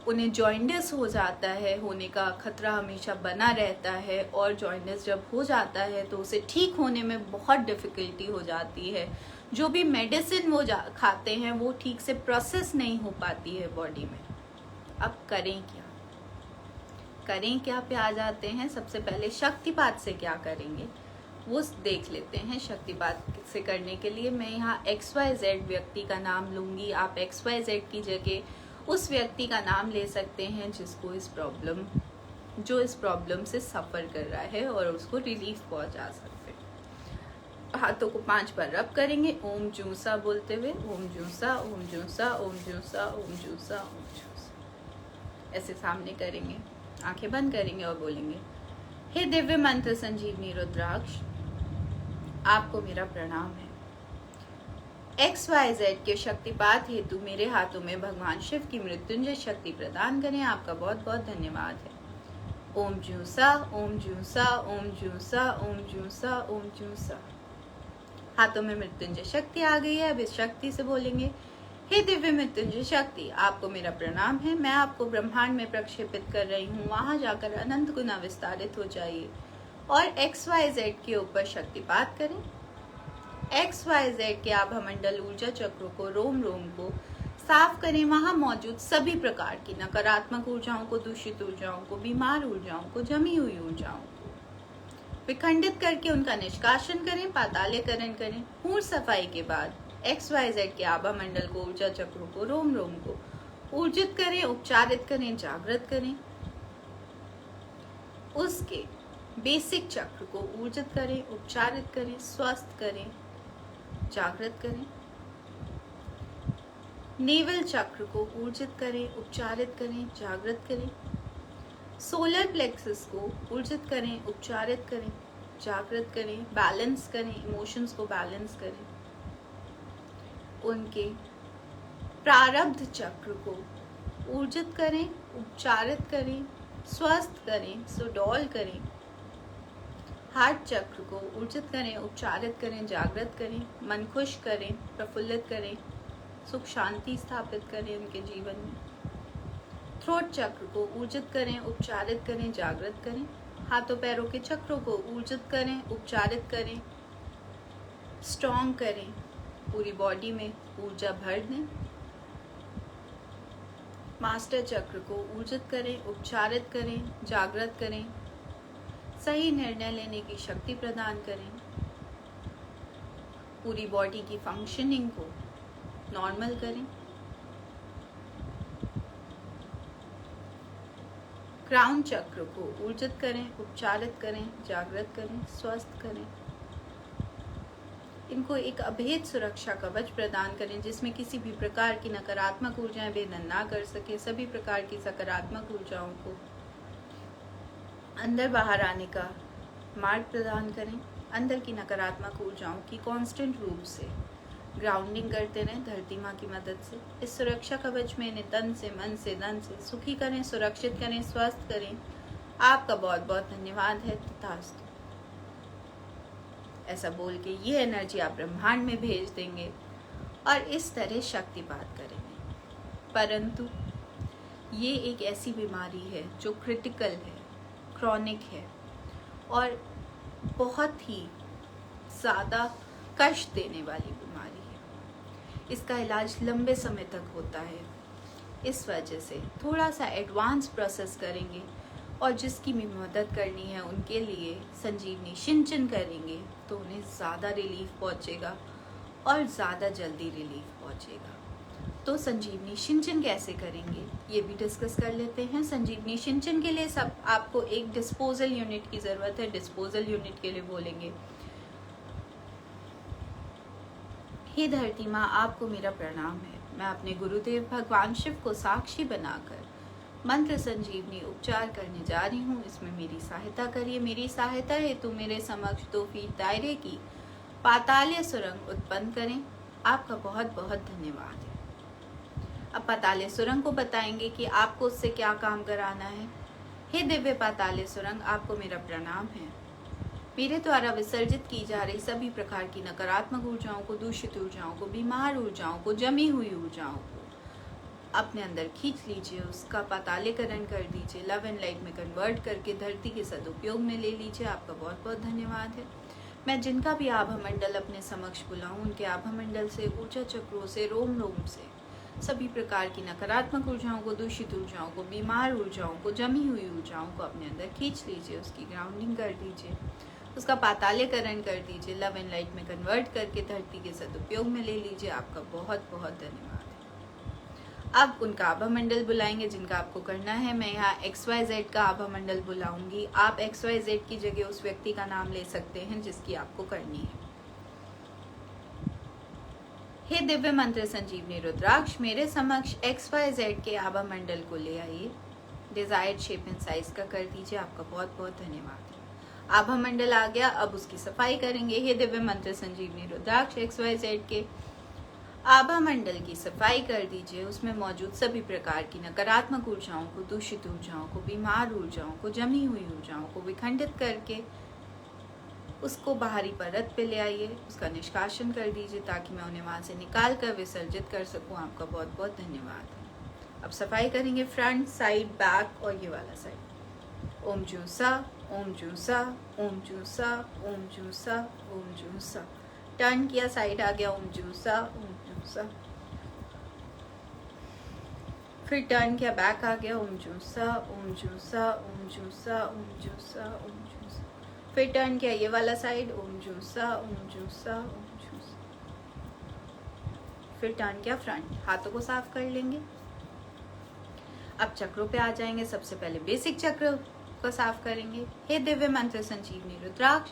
उन्हें जॉइंडिस हो जाता है, होने का खतरा हमेशा बना रहता है। और जॉइंडिस जब हो जाता है तो उसे ठीक होने में बहुत डिफ़िकल्टी हो जाती है। जो भी मेडिसिन वो खाते हैं वो ठीक से प्रोसेस नहीं हो पाती है बॉडी में। अब करें क्या पे आ जाते हैं। सबसे पहले शक्तिपात से क्या करेंगे वो देख लेते हैं। शक्तिपात से करने के लिए मैं यहाँ XYZ व्यक्ति का नाम लूँगी। आप XYZ की जगह उस व्यक्ति का नाम ले सकते हैं जिसको जो इस प्रॉब्लम से सफ़र कर रहा है और उसको रिलीफ पहुँचा सकते हैं। हाथों को 5 बार रब करेंगे ओम जूसा बोलते हुए, ओम जूसा, ओम जूसा, ओम जूसा, ओम जूसा, ओम जूसा। ऐसे सामने करेंगे, आंखें बंद करेंगे और बोलेंगे, हे दिव्य मंत्र संजीवनी रुद्राक्ष, आपको मेरा प्रणाम है। XYZ के शक्तिपात हेतु मेरे हाथों में भगवान शिव की मृत्युंजय शक्ति प्रदान करें, आपका बहुत बहुत धन्यवाद है। ओम जूसा, ओम जूसा, ओम जूसा, ओम जूसा, ओम जूसा। हाथों में मृत्युंजय शक्ति आ गई है। अब इस शक्ति से बोलेंगे, हे दिव्य मृत्युंजय शक्ति, आपको मेरा प्रणाम है। मैं आपको ब्रह्मांड में प्रक्षेपित कर रही हूँ, वहां जाकर अनंत गुना विस्तारित हो जाइए और XYZ के ऊपर शक्तिपात करें। XYZ के आभामंडल ऊर्जा चक्रों को, रोम को साफ करें। वहां मौजूद सभी प्रकार की नकारात्मक ऊर्जाओं को, दूषित ऊर्जाओं को, बीमार ऊर्जाओं को, जमी हुई ऊर्जाओं को विखंडित करके उनका निष्कासन करें, पातालीकरण करें। पूर्ण सफाई के बाद XYZ के आभामंडल को, ऊर्जा चक्रों को, रोम को ऊर्जित करें, उपचारित करें, जागृत करें। उसके बेसिक चक्र को ऊर्जित करें, उपचारित करें, स्वस्थ करें, जागृत करें। नेवल चक्र को ऊर्जित करें, उपचारित करें, जागृत करें। सोलर प्लेक्सस को ऊर्जित करें, उपचारित करें, जागृत करें, बैलेंस करें, इमोशंस को बैलेंस करें। उनके प्रारब्ध चक्र को ऊर्जित करें, उपचारित करें, स्वस्थ करें, सुडौल करें। हार्ट चक्र को ऊर्जित करें, उपचारित करें, जागृत करें, मन खुश करें, प्रफुल्लित करें, सुख शांति स्थापित करें उनके जीवन में। थ्रोट चक्र को ऊर्जित करें, उपचारित करें, जागृत करें। हाथों पैरों के चक्रों को ऊर्जित करें, उपचारित करें, स्ट्रॉन्ग करें, पूरी बॉडी में ऊर्जा भर दें। मास्टर चक्र को ऊर्जित करें, उपचारित करें, जागृत करें, सही निर्णय लेने की शक्ति प्रदान करें, पूरी बॉडी की फंक्शनिंग को नॉर्मल करें। क्राउन चक्र को ऊर्जित करें, उपचारित करें, जागृत करें, स्वस्थ करें। इनको एक अभेद सुरक्षा कवच प्रदान करें जिसमें किसी भी प्रकार की नकारात्मक ऊर्जाएं भेदन ना कर सके। सभी प्रकार की सकारात्मक ऊर्जाओं को अंदर बाहर आने का मार्ग प्रदान करें। अंदर की नकारात्मक ऊर्जाओं की कांस्टेंट रूप से ग्राउंडिंग करते रहें धरती माँ की मदद से। इस सुरक्षा कवच में इन्हें तन से, मन से, धन से सुखी करें, सुरक्षित करें, स्वस्थ करें। आपका बहुत बहुत धन्यवाद है। तथास्तु। ऐसा बोल के ये एनर्जी आप ब्रह्मांड में भेज देंगे और इस तरह शक्तिपात करेंगे। परंतु ये एक ऐसी बीमारी है जो क्रिटिकल है, क्रॉनिक है और बहुत ही ज़्यादा कष्ट देने वाली बीमारी है। इसका इलाज लंबे समय तक होता है। इस वजह से थोड़ा सा एडवांस प्रोसेस करेंगे और जिसकी भी मदद करनी है उनके लिए संजीवनी सिंचन करेंगे तो उन्हें ज़्यादा रिलीफ पहुंचेगा और ज़्यादा जल्दी रिलीफ पहुंचेगा। तो संजीवनी सिंचन कैसे करेंगे ये भी डिस्कस कर लेते हैं। संजीवनी सिंचन के लिए सब आपको एक डिस्पोजल यूनिट की ज़रूरत है। डिस्पोजल यूनिट के लिए बोलेंगे, हे धरती माँ, आपको मेरा प्रणाम है। मैं अपने गुरुदेव भगवान शिव को साक्षी बनाकर मंत्र संजीवनी उपचार करने जा रही हूँ। इसमें मेरी सहायता करिए। मेरी सहायता हेतु मेरे समक्ष 2 फीट दायरे की पातालीय सुरंग उत्पन्न करें। आपका बहुत बहुत धन्यवाद है। अब पातालीय सुरंग को बताएंगे कि आपको उससे क्या काम कराना है। हे दिव्य पातालीय सुरंग, आपको मेरा प्रणाम है। मेरे द्वारा विसर्जित की जा रही सभी प्रकार की नकारात्मक ऊर्जाओं को, दूषित ऊर्जाओं को, बीमार ऊर्जाओं को, जमी हुई ऊर्जाओं को अपने अंदर खींच लीजिए, उसका पातालीकरण कर दीजिए, लव एंड लाइट में कन्वर्ट करके धरती के सदुपयोग में ले लीजिए। आपका बहुत बहुत धन्यवाद है। मैं जिनका भी आभा मंडल अपने समक्ष बुलाऊं उनके आभा मंडल से, ऊर्जा चक्रों से, रोम रोम से सभी प्रकार की नकारात्मक ऊर्जाओं को, दूषित ऊर्जाओं को, बीमार ऊर्जाओं को, जमी हुई ऊर्जाओं को अपने अंदर खींच लीजिए, उसकी ग्राउंडिंग कर दीजिए, उसका पातालीकरण कर दीजिए, लव एंड लाइट में कन्वर्ट करके धरती के सदुपयोग में ले लीजिए। आपका बहुत बहुत धन्यवाद है। अब उनका आभा मंडल बुलाएंगे जिनका आपको करना है। मैं यहाँ XYZ का आभा मंडल बुलाऊंगी। आप XYZ की जगह उस व्यक्ति का नाम ले सकते हैं जिसकी आपको करनी है। हे दिव्य मंत्र संजीवनी रुद्राक्ष, मेरे समक्ष XYZ के आभा मंडल को ले आइए। डिजायर्ड शेप एंड साइज का कर दीजिए। आपका बहुत बहुत धन्यवाद है। आभा मंडल आ गया, अब उसकी सफाई करेंगे। हे दिव्य मंत्र संजीवनी रुद्राक्ष, XYZ के आभा मंडल की सफाई कर दीजिए। उसमें मौजूद सभी प्रकार की नकारात्मक ऊर्जाओं को, दूषित ऊर्जाओं को, बीमार ऊर्जाओं को, जमी हुई ऊर्जाओं को विखंडित करके उसको बाहरी परत पे ले आइए, उसका निष्कासन कर दीजिए ताकि मैं उन्हें वहाँ से निकाल कर विसर्जित कर सकूँ। आपका बहुत बहुत धन्यवाद है। अब सफाई करेंगे फ्रंट, साइड, बैक और ये वाला साइड। ओम जूसा, ओम जूसा, ओम जूसा, ओम जूसा, ओम जूसा। टर्न किया, साइड आ गया, ओम जूसा, ओम जूसा। फिर टर्न किया, बैक आ गया, ओम जूसा, ओम जूसा, ओम जूसा, ओम जूसा, ओम जूसा। फिर टर्न किया ये वाला साइड, ओम जूसा, ओम जूसा, ओम जूसा। फिर टर्न किया फ्रंट। हाथों को साफ कर लेंगे। अब चक्रों पे आ जाएंगे। सबसे पहले बेसिक चक्र को साफ करेंगे। हे दिव्य मंत्र संजीवनी रुद्राक्ष,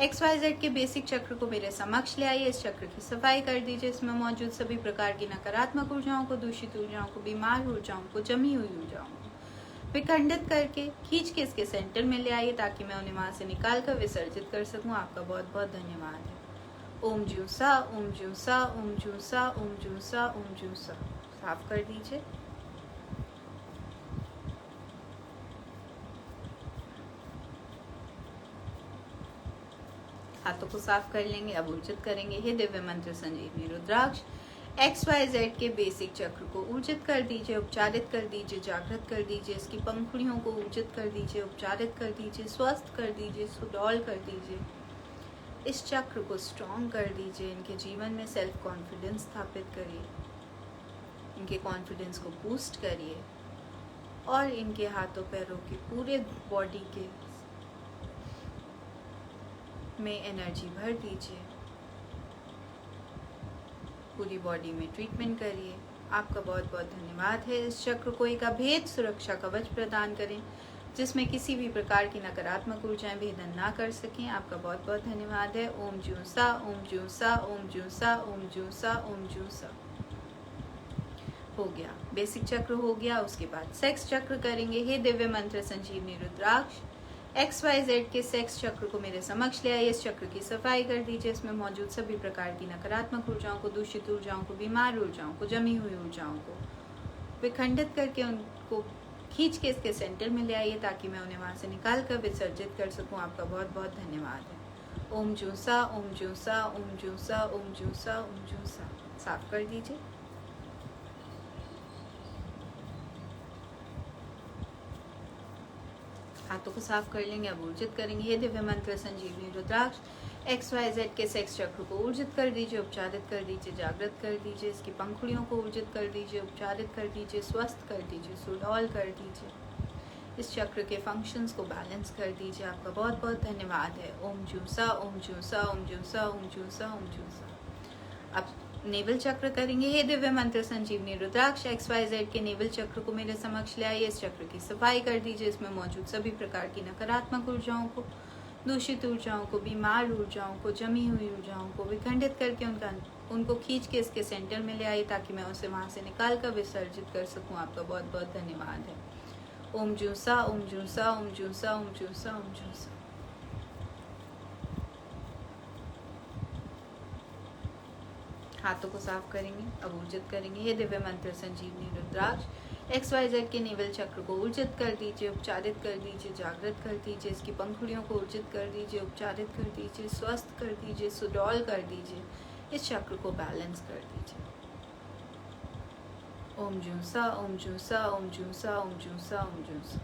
XYZ के बेसिक चक्र को मेरे समक्ष ले आइए। इस चक्र की सफाई कर दीजिए। इसमें मौजूद सभी प्रकार की नकारात्मक ऊर्जाओं को, दूषित ऊर्जाओं को, बीमार ऊर्जाओं को, जमी हुई ऊर्जाओं को विखंडित करके खींच के इसके सेंटर में ले आइए ताकि मैं उन्हें वहां से निकाल कर विसर्जित कर सकूं। आपका बहुत बहुत धन्यवाद है। ओम जूसा, ओम जूसा, ओम जूसा, ओम जूसा, ओम जूसा। साफ कर दीजिए। हाथों को साफ कर लेंगे। अब ऊर्जित करेंगे। हे दिव्य मंत्र संजीवनी रुद्राक्ष XYZ के बेसिक चक्र को ऊर्जित कर दीजिए, उपचारित कर दीजिए, जागृत कर दीजिए। इसकी पंखुड़ियों को ऊर्जित कर दीजिए, उपचारित कर दीजिए, स्वस्थ कर दीजिए, सुडौल कर दीजिए। इस चक्र को स्ट्रॉन्ग कर दीजिए। इनके जीवन में सेल्फ कॉन्फिडेंस स्थापित करिए, इनके कॉन्फिडेंस को बूस्ट करिए और इनके हाथों पैरों की पूरे बॉडी के में एनर्जी भर दीजिए। पूरी बॉडी में ट्रीटमेंट करिए। आपका बहुत बहुत धन्यवाद है। इस चक्र को एक अभेद सुरक्षा कवच प्रदान करें जिसमें किसी भी प्रकार की नकारात्मक ऊर्जाएं भेदन ना कर सकें। आपका बहुत बहुत धन्यवाद है। ओम ज्यूं सा, ओम ज्यूं सा, ओम ज्यूं सा, ओम ज्यूं सा, ओम ज्यूं सा। हो गया, बेसिक चक्र हो गया। उसके बाद सेक्स चक्र करेंगे। हे दिव्य मंत्र संजीवनी रुद्राक्ष XYZ के सेक्स चक्र को मेरे समक्ष ले आइए। इस चक्र की सफाई कर दीजिए। इसमें मौजूद सभी प्रकार की नकारात्मक ऊर्जाओं को, दूषित ऊर्जाओं को, बीमार ऊर्जाओं को, जमी हुई ऊर्जाओं को विखंडित करके उनको खींच के इसके सेंटर में ले आइए ताकि मैं उन्हें वहां से निकाल कर विसर्जित कर सकूं। आपका बहुत बहुत धन्यवाद है। ओम ज्यूं सा, ओम ज्यूं सा, ओम ज्यूं सा, ओम ज्यूं सा, ओम ज्यूं सा। साफ कर दीजिए। हाथों को साफ कर लेंगे। अब ऊर्जित करेंगे। हे दिव्य मंत्र संजीवनी रुद्राक्ष XYZ के सेक्स चक्र को ऊर्जित कर दीजिए, उपचारित कर दीजिए, जागृत कर दीजिए। इसकी पंखुड़ियों को ऊर्जित कर दीजिए, उपचारित कर दीजिए, स्वस्थ कर दीजिए, सुडौल कर दीजिए। इस चक्र के फंक्शंस को बैलेंस कर दीजिए। आपका बहुत बहुत धन्यवाद है। ओम ज्यूं सा, ओम ज्यूं सा, ओम ज्यूं सा, ओम ज्यूं सा, ओम ज्यूं सा। अब नेवल चक्र करेंगे। हे दिव्य मंत्र संजीवनी रुद्राक्ष XYZ के नेवल चक्र को मेरे समक्ष ले आइए। इस चक्र की सफाई कर दीजिए। इसमें मौजूद सभी प्रकार की नकारात्मक ऊर्जाओं को, दूषित ऊर्जाओं को, बीमार ऊर्जाओं को, जमी हुई ऊर्जाओं को विखंडित करके उनको खींच के इसके सेंटर में ले आई ताकि मैं उसे वहां से निकाल कर विसर्जित कर सकूं। आपका बहुत बहुत धन्यवाद है। ओम ज्यूं सा, ओम ज्यूं सा, ओम ज्यूं सा, ओम ज्यूं सा, ओम ज्यूं सा। हाथों को साफ करेंगे। अब ऊर्जित करेंगे। हे दिव्य मंत्र संजीवनी रुद्राक्ष XYZ के नेवल चक्र को ऊर्जित कर दीजिए, उपचारित कर दीजिए, जागृत कर दीजिए। इसकी पंखुड़ियों को ऊर्जित कर दीजिए, उपचारित कर दीजिए, स्वस्थ कर दीजिए, सुडौल कर दीजिए। इस चक्र को बैलेंस कर दीजिए। ओम ज्यूं सा, ओम ज्यूं सा, ओम ज्यूं सा, ओम ज्यूं सा, ओम ज्यूं सा।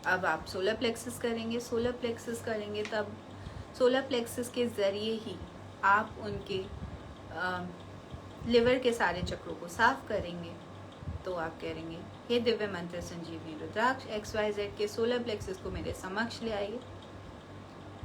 अब आप सोलर प्लेक्सस करेंगे। सोलर प्लेक्सस करेंगे तब सोलर प्लेक्सस के जरिए ही आप उनके लिवर के सारे चक्रों को साफ करेंगे। तो आप करेंगे। हे दिव्य मंत्र संजीवनी रुद्राक्ष XYZ के सोलर प्लेक्सस को मेरे समक्ष ले आइए।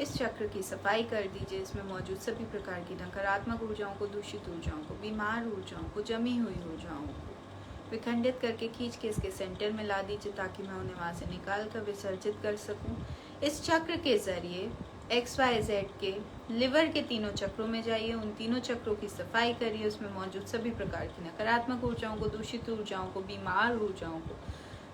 इस चक्र की सफाई कर दीजिए। इसमें मौजूद सभी प्रकार की नकारात्मक ऊर्जाओं को, दूषित ऊर्जाओं को, बीमार ऊर्जाओं को, जमी हुई ऊर्जाओं को विखंडित करके खींच के इसके सेंटर में ला दीजिए ताकि मैं उन्हें वहां से निकाल कर विसर्जित कर सकूं। इस चक्र के जरिए XYZ के लिवर के तीनों चक्रों में जाइए। उन तीनों चक्रों की सफाई करिए। उसमें मौजूद सभी प्रकार की नकारात्मक ऊर्जाओं को, दूषित ऊर्जाओं को, बीमार ऊर्जाओं को,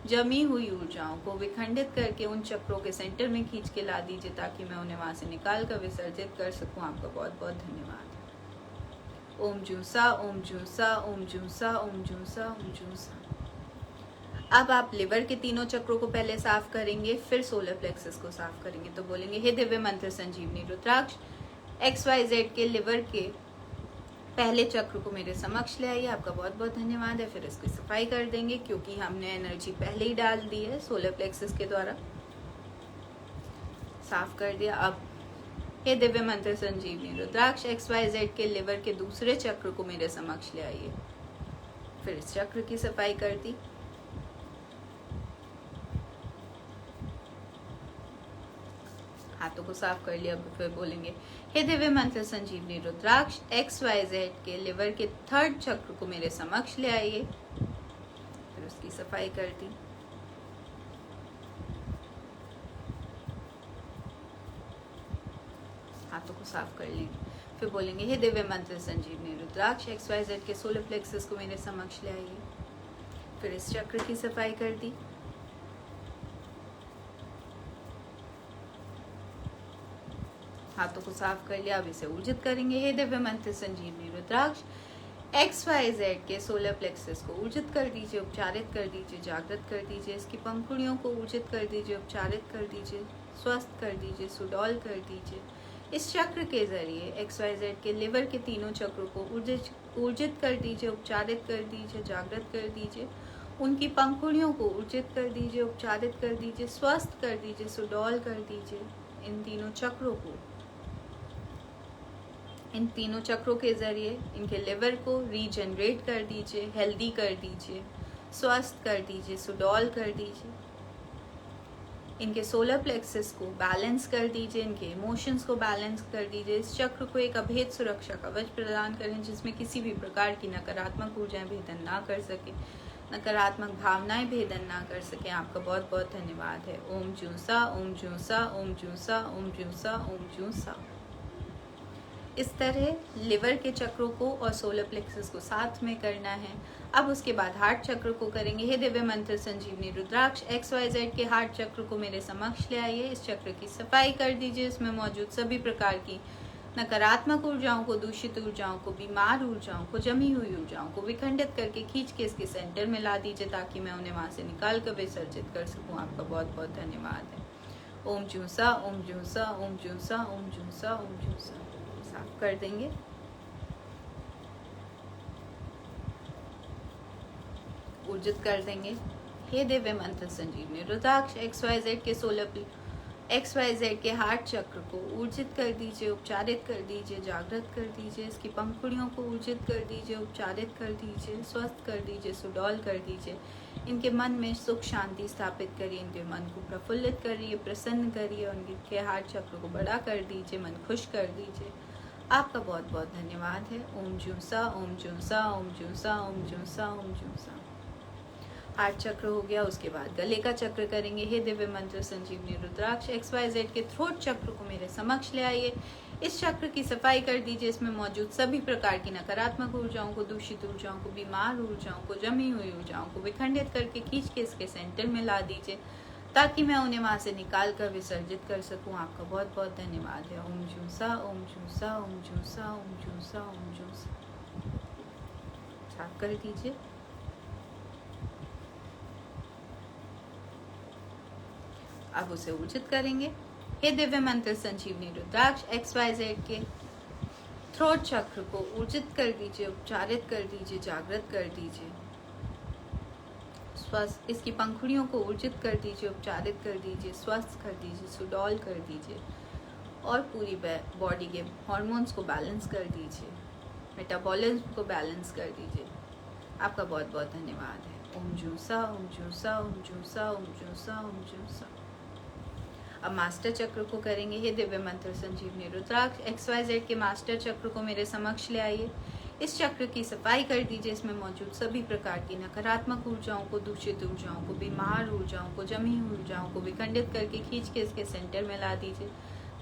जमी हुई ऊर्जाओं को विखंडित करके उन चक्रों के सेंटर में खींच के ला दीजिए ताकि मैं उन्हें वहां से निकाल कर विसर्जित कर सकूं। आपका बहुत बहुत धन्यवाद। ओम ज्यूं सा, ओम ज्यूं सा, ओम ज्यूं सा, ओम ज्यूं सा, ओम ज्यूं सा। अब आप लिवर के तीनों चक्रों को पहले साफ करेंगे, फिर सोलर प्लेक्सस को साफ करेंगे। तो बोलेंगे हे दिव्य मंत्र संजीवनी रुद्राक्ष XYZ के लिवर के पहले चक्र को मेरे समक्ष ले आइए। आपका बहुत बहुत धन्यवाद है। फिर इसकी सफाई कर देंगे क्योंकि हमने एनर्जी पहले ही डाल दी है सोलर प्लेक्सस के द्वारा। साफ कर दिया। अब हे दिव्य मंत्र संजीवनी रुद्राक्ष XYZ के लिवर के दूसरे चक्र को मेरे समक्ष ले आइए। फिर इस चक्र की सफाई कर दी। हाथों को साफ कर लिया। फिर बोलेंगे हे दिव्य मंत्र संजीवनी रुद्राक्ष XYZ के लिवर के थर्ड चक्र को मेरे समक्ष ले आइए। फिर उसकी सफाई कर दी। हाथों को साफ कर लेंगे। फिर बोलेंगे हे दिव्य मंत्र संजीवनी रुद्राक्ष XYZ के सोलर प्लेक्सस को मेरे समक्ष ले आइए। फिर इस चक्र की सफाई कर दी। हाथों को साफ कर लिया। अब इसे ऊर्जित करेंगे। हे दिव्य मंत्र संजीवनी रुद्राक्ष XYZ के सोलर प्लेक्सस को ऊर्जित कर दीजिए, उपचारित कर दीजिए, जागृत कर दीजिए। इसकी पंखुड़ियों को ऊर्जित कर दीजिए, उपचारित कर दीजिए, स्वस्थ कर दीजिए, सुडौल कर दीजिए। इस चक्र के जरिए XYZ के लिवर के तीनों चक्रों को ऊर्जित कर दीजिए, उपचारित कर दीजिए, जागृत कर दीजिए। उनकी पंखुड़ियों को ऊर्जित कर दीजिए, उपचारित कर दीजिए, स्वस्थ कर दीजिए, सुडौल कर दीजिए। इन तीनों चक्रों को, इन तीनों चक्रों के जरिए इनके लिवर को रीजनरेट कर दीजिए, हेल्दी कर दीजिए, स्वस्थ कर दीजिए, सुडौल कर दीजिए। इनके सोलर प्लेक्सस को बैलेंस कर दीजिए, इनके इमोशंस को बैलेंस कर दीजिए। इस चक्र को एक अभेद सुरक्षा कवच प्रदान करें जिसमें किसी भी प्रकार की नकारात्मक ऊर्जाएं भेदन ना कर सके, नकारात्मक भावनाएं भेदन ना कर सके। आपका बहुत बहुत धन्यवाद है। ओम जूसा, ओम जूसा, ओम जूसा, ओम जूसा, ओम जूसा। इस तरह लिवर के चक्रों को और सोलर प्लेक्सस को साथ में करना है। अब उसके बाद हार्ट चक्र को करेंगे। हे दिव्य मंत्र संजीवनी रुद्राक्ष XYZ के हार्ट चक्र को मेरे समक्ष ले आइए। इस चक्र की सफाई कर दीजिए। इसमें मौजूद सभी प्रकार की नकारात्मक ऊर्जाओं को, दूषित ऊर्जाओं को, बीमार ऊर्जाओं को, जमी हुई ऊर्जाओं को विखंडित करके खींच के इसके सेंटर में ला दीजिए ताकि मैं उन्हें वहां से निकाल कर विसर्जित कर सकूं। आपका बहुत बहुत धन्यवाद है। ओम जूसा, ओम जूसा, ओम जूसा, ओम जूसा, ओम जूसा। साफ कर देंगे। ऊर्जित कर देंगे। हे दिव्य मंत्र संजीवनी रुद्राक्ष XYZ के XYZ के हार्ट चक्र को ऊर्जित कर दीजिए, उपचारित कर दीजिए, जागृत कर दीजिए। इसकी पंखुड़ियों को ऊर्जित कर दीजिए, उपचारित कर दीजिए, स्वस्थ कर दीजिए, सुडौल कर दीजिए। इनके मन में सुख शांति स्थापित करिए, इनके मन को प्रफुल्लित करिए, प्रसन्न करिए। उनके हार्ट चक्र को बड़ा कर दीजिए, मन खुश कर दीजिए। आपका बहुत बहुत धन्यवाद है। ओम जूसा, ओम जूसा, ओम जूसा, ओम जूसा, ओम जूसा। हार्ट चक्र हो गया। उसके बाद गले का चक्र करेंगे। हे दिव्य मंत्र संजीवनी रुद्राक्ष XYZ के थ्रोट चक्र को मेरे समक्ष ले आइए। इस चक्र की सफाई कर दीजिए। इसमें मौजूद सभी प्रकार की नकारात्मक ऊर्जाओं को, दूषित ऊर्जाओं को, बीमार ऊर्जाओं को, जमी हुई ऊर्जाओं को विखंडित करके खींच के इसके सेंटर में ला दीजिए ताकि मैं उन्हें वहां से निकाल कर विसर्जित कर सकूं। आपका बहुत बहुत धन्यवाद है। ओम जूसा, ओम जूसा, ओम जूसा, ओम जूसा, ओम जूसा। साफ कर दीजिए। अब उसे ऊर्जित करेंगे। हे दिव्य मंत्र संजीवनी रुद्राक्ष XYZ के थ्रोट चक्र को ऊर्जित कर दीजिए, उपचारित कर दीजिए, जागृत कर दीजिए। स्वस्थ इसकी पंखुड़ियों को ऊर्जित कर दीजिए, उपचारित कर दीजिए, स्वस्थ कर दीजिए, सुडौल कर दीजिए और पूरी बॉडी के हॉर्मोन्स को बैलेंस कर दीजिए, मेटाबॉलिज्म को बैलेंस कर दीजिए। आपका बहुत बहुत धन्यवाद है। ओम जूसा, ओम जूसा, ओम जूसा, ओम जूसा, ओम जूसा। अब मास्टर चक्र को करेंगे। हे दिव्य मंत्र संजीवनी रुद्राक्ष XYZ के मास्टर चक्र को मेरे समक्ष ले आइए। इस चक्र की सफाई कर दीजिए। इसमें मौजूद सभी प्रकार की नकारात्मक ऊर्जाओं को, दूषित ऊर्जाओं को, बीमार ऊर्जाओं को, जमी हुई ऊर्जाओं को विखंडित करके खींच के इसके सेंटर में ला दीजिए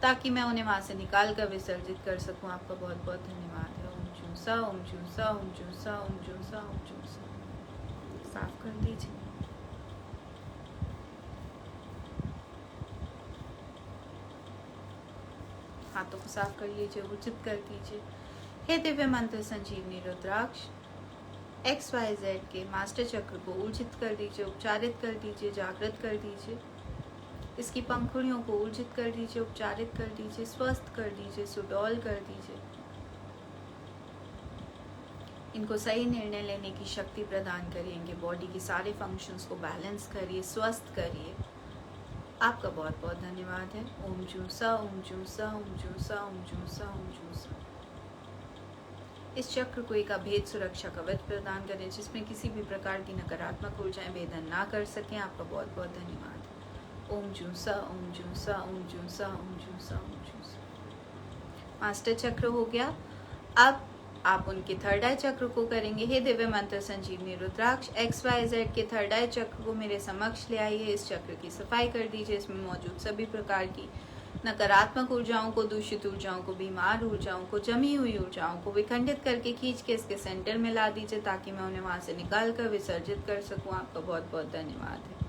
ताकि मैं उन्हें वहां से निकाल कर विसर्जित कर सकूं। आपका बहुत बहुत धन्यवाद है। ओम जूसा, ओम जूसा, ओम जूसा, ओम जूसा, ओम जूसा। साफ कर दीजिए। हाथों को साफ कर लीजिए, ऊर्जित कर दीजिए। हे दिव्य मंत्र संजीवनी रुद्राक्ष XYZ के मास्टर चक्र को ऊर्जित कर दीजिए, उपचारित कर दीजिए, जागृत कर दीजिए। इसकी पंखुड़ियों को ऊर्जित कर दीजिए, उपचारित कर दीजिए, स्वस्थ कर दीजिए, सुडौल कर दीजिए। इनको सही निर्णय लेने की शक्ति प्रदान करिए, इनके बॉडी के सारे फंक्शंस को बैलेंस करिए, स्वस्थ करिए। आपका बहुत बहुत धन्यवाद है। ओम जूसा, ओम जूसा, ओम जूसा, ओम जूसा, ओम जूसा। इस चक्र को एक अभेद सुरक्षा कवच प्रदान करें जिसमें किसी भी प्रकार की नकारात्मक ऊर्जाएं भेदन ना कर सकें। आपका बहुत बहुत धन्यवाद है। ओम जूसा, ओम जूसा, ओम जूसा, ओम जूसा, ओम जूसा। मास्टर चक्र हो गया। अब आप उनके थर्ड आई चक्र को करेंगे। हे दिव्य मंत्र संजीवनी रुद्राक्ष XYZ के थर्ड आई चक्र को मेरे समक्ष ले आइए। इस चक्र की सफाई कर दीजिए। इसमें मौजूद सभी प्रकार की नकारात्मक ऊर्जाओं को, दूषित ऊर्जाओं को, बीमार ऊर्जाओं को, जमी हुई ऊर्जाओं को विखंडित करके खींच के इसके सेंटर में ला दीजिए ताकि मैं उन्हें वहां से निकाल कर विसर्जित कर सकूं। आपका बहुत बहुत धन्यवाद है।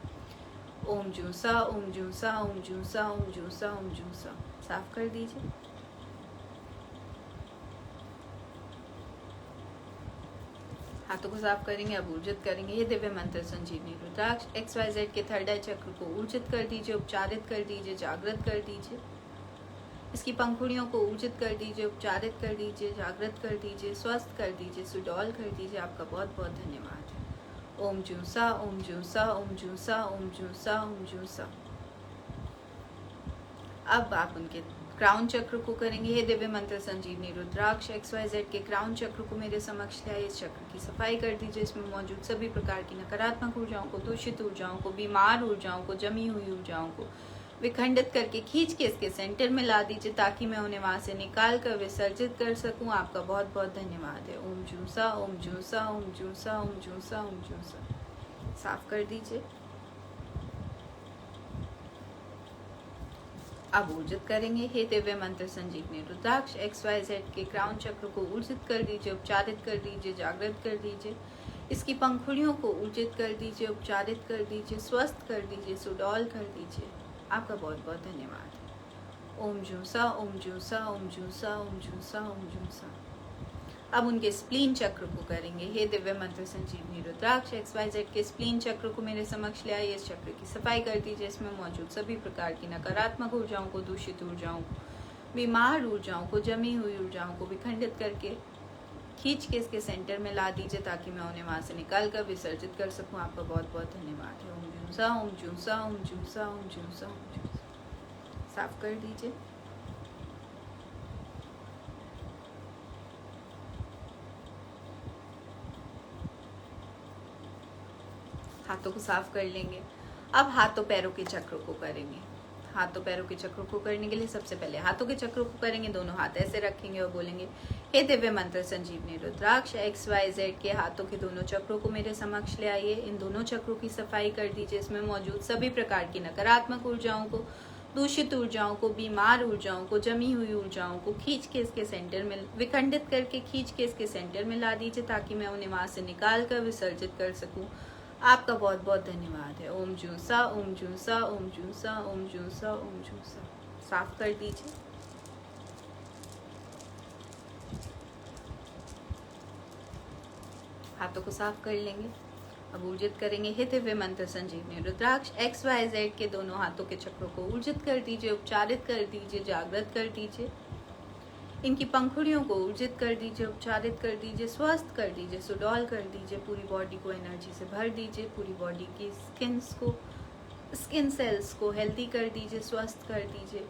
ओम जूसा, ओम जूसा, ओम जूसा, ओम जूसा, ओम जूसा। साफ कर दीजिए। हाथों को साफ करेंगे। अब ऊर्जित करेंगे। ये दिव्य मंत्र संजीवनी रुद्राक्ष XYZ के थर्ड आई चक्र को ऊर्जित कर दीजिए, उपचारित कर दीजिए, जागृत कर दीजिए। इसकी पंखुड़ियों को ऊर्जित कर दीजिए, उपचारित कर दीजिए, जागृत कर दीजिए, स्वस्थ कर दीजिए, सुडौल कर दीजिए। आपका बहुत बहुत धन्यवाद है। ओम जूसा, ओम जूसा, ओम जूसा, ओम जूसा, ओम जूसा। अब आप उनके क्राउन चक्र को करेंगे। हे दिव्य मंत्र संजीवनी रुद्राक्ष XYZ के क्राउन चक्र को मेरे समक्ष लाइए। इस चक्र की सफाई कर दीजिए। इसमें मौजूद सभी प्रकार की नकारात्मक ऊर्जाओं को, दूषित ऊर्जाओं को, बीमार ऊर्जाओं को, जमी हुई ऊर्जाओं को विखंडित करके खींच के इसके सेंटर में ला दीजिए, ताकि मैं उन्हें वहां से निकाल कर विसर्जित कर सकूं। आपका बहुत बहुत धन्यवाद है। ओम जूसा, ओम जूसा, ओम जूसा, ओम जूसा, ओम जूसा। साफ कर दीजिए। अब ऊर्जित करेंगे। हे दिव्य मंत्र संजीवनी रुद्राक्ष XYZ के क्राउन चक्र को ऊर्जित कर दीजिए, उपचारित कर दीजिए, जागृत कर दीजिए। इसकी पंखुड़ियों को ऊर्जित कर दीजिए, उपचारित कर दीजिए, स्वस्थ कर दीजिए, सुडौल कर दीजिए। आपका बहुत बहुत धन्यवाद है। ओम जूसा, ओम जूसा, ओम जूसा, ओम जूसा, ओम जूसा। अब उनके स्प्लीन चक्र को करेंगे। हे दिव्य मंत्र संजीवनी रुद्राक्ष XYZ के स्प्लीन चक्र को मेरे समक्ष ले आइए। इस चक्र की सफाई कर दीजिए। इसमें मौजूद सभी प्रकार की नकारात्मक ऊर्जाओं को, दूषित ऊर्जाओं को, बीमार ऊर्जाओं को, जमी हुई ऊर्जाओं को विखंडित करके खींच के इसके सेंटर में ला दीजिए, ताकि मैं उन्हें वहां से निकाल कर विसर्जित कर सकूं। आपका बहुत बहुत धन्यवाद है। ओम जूसा, ओम जूसा, ओम जूसा, ओम जूसा, ओम जूसा। साफ कर दीजिए। हाथों को साफ कर लेंगे। अब हाथों पैरों के चक्र को करेंगे। हाथों पैरों के चक्र को करने के लिए सबसे पहले हाथों के चक्र को करेंगे। दोनों हाथ ऐसे रखेंगे और बोलेंगे, हे दिव्य मंत्र संजीवनी रुद्राक्ष XYZ के हाथों के दोनों चक्रों को मेरे समक्ष ले आइए। इन दोनों चक्रों की सफाई कर दीजिए। इसमें मौजूद सभी प्रकार की नकारात्मक ऊर्जाओं को, दूषित ऊर्जाओं को, बीमार ऊर्जाओं को, जमी हुई ऊर्जाओं को खींच के इसके सेंटर में विखंडित करके खींच के इसके सेंटर में ला दीजिए, ताकि मैं उन्हें वहां से निकाल कर विसर्जित कर सकूं। आपका बहुत बहुत धन्यवाद है। ओम जूसा, ओम जूसा, ओम जूसा, ओम जूसा, ओम जूसा। साफ कर दीजिए। हाथों को साफ कर लेंगे। अब ऊर्जित करेंगे। हे दिव्य मंत्र संजीवनी रुद्राक्ष XYZ के दोनों हाथों के चक्रों को ऊर्जित कर दीजिए, उपचारित कर दीजिए, जागृत कर दीजिए। इनकी पंखुड़ियों को ऊर्जित कर दीजिए, उपचारित कर दीजिए, स्वस्थ कर दीजिए, सुडौल कर दीजिए। पूरी बॉडी को एनर्जी से भर दीजिए। पूरी बॉडी की स्किन सेल्स को हेल्दी कर दीजिए, स्वस्थ कर दीजिए।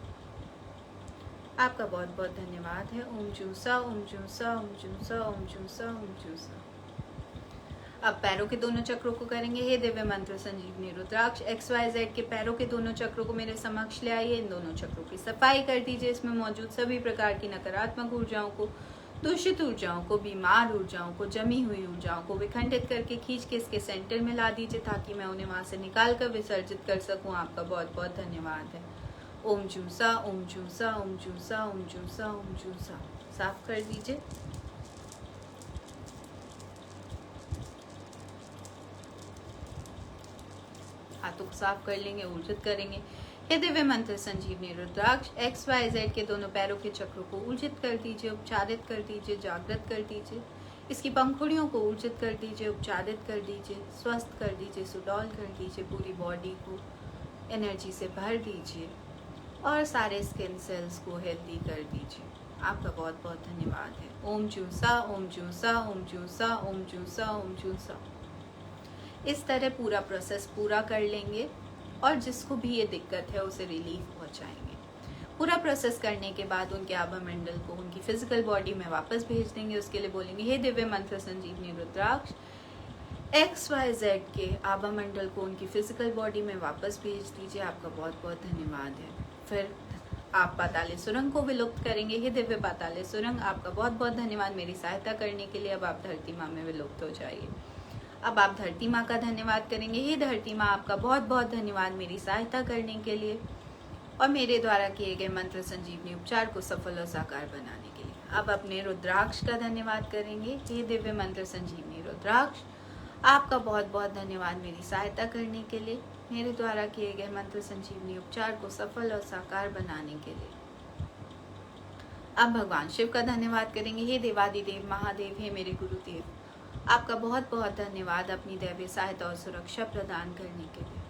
आपका बहुत बहुत धन्यवाद है। ओम जूसा, ओम जूसा, ओम जूसा, ओम जूसा, ओम जूसा। अब पैरों के दोनों चक्रों को करेंगे। हे दिव्य मंत्र संजीवनी रुद्राक्ष XYZ के पैरों के दोनों चक्रों को मेरे समक्ष ले आइए। इन दोनों चक्रों की सफाई कर दीजिए। इसमें मौजूद सभी प्रकार की नकारात्मक ऊर्जाओं को, दूषित ऊर्जाओं को, बीमार ऊर्जाओं को, जमी हुई ऊर्जाओं को विखंडित करके खींच के इसके सेंटर में ला दीजिए, ताकि मैं उन्हें वहां से निकाल कर विसर्जित कर सकूं। आपका बहुत बहुत धन्यवाद है। ओम जूसा, ओम जूसा, ओम जूसा, ओम जूसा, ओम जूसा। साफ कर दीजिए। हाथों को साफ कर लेंगे। ऊर्जित करेंगे। हे दिव्य मंत्र संजीवनी रुद्राक्ष XYZ के दोनों पैरों के चक्रों को ऊर्जित कर दीजिए, उपचारित कर दीजिए, जागृत कर दीजिए। इसकी पंखुड़ियों को ऊर्जित कर दीजिए, उपचारित कर दीजिए, स्वस्थ कर दीजिए, सुडौल कर दीजिए। पूरी बॉडी को एनर्जी से भर दीजिए और सारे स्किन सेल्स को हेल्दी कर दीजिए। आपका बहुत बहुत धन्यवाद है। ओम जूसा, ओम जूसा, ओम जूसा, ओम जूसा, ओम जूसा। इस तरह पूरा प्रोसेस पूरा कर लेंगे और जिसको भी ये दिक्कत है उसे रिलीफ पहुंचाएंगे। पूरा प्रोसेस करने के बाद उनके आभा मंडल को उनकी फिजिकल बॉडी में वापस भेज देंगे। उसके लिए बोलेंगे, हे दिव्य मंत्र संजीवनी रुद्राक्ष XYZ के आभा मंडल को उनकी फिजिकल बॉडी में वापस भेज दीजिए। आपका बहुत बहुत धन्यवाद है। फिर आप पाताले सुरंग को विलुप्त करेंगे। हे दिव्य पाताले सुरंग, आपका बहुत बहुत धन्यवाद मेरी सहायता करने के लिए। अब आप धरती माँ में विलुप्त हो जाइए। अब आप धरती माँ का धन्यवाद करेंगे। हे धरती माँ, आपका बहुत बहुत धन्यवाद मेरी सहायता करने के लिए और मेरे द्वारा किए गए मंत्र संजीवनी उपचार को सफल और साकार बनाने के लिए। अब अपने रुद्राक्ष का धन्यवाद करेंगे। हे दिव्य मंत्र संजीवनी रुद्राक्ष, आपका बहुत बहुत धन्यवाद मेरी सहायता करने के लिए, मेरे द्वारा किए गए मंत्र संजीवनी उपचार को सफल और साकार बनाने के लिए। अब भगवान शिव का धन्यवाद करेंगे। हे देवादिदेव महादेव, हे मेरे गुरुदेव, आपका बहुत बहुत धन्यवाद अपनी दैवीय सहायता और सुरक्षा प्रदान करने के लिए।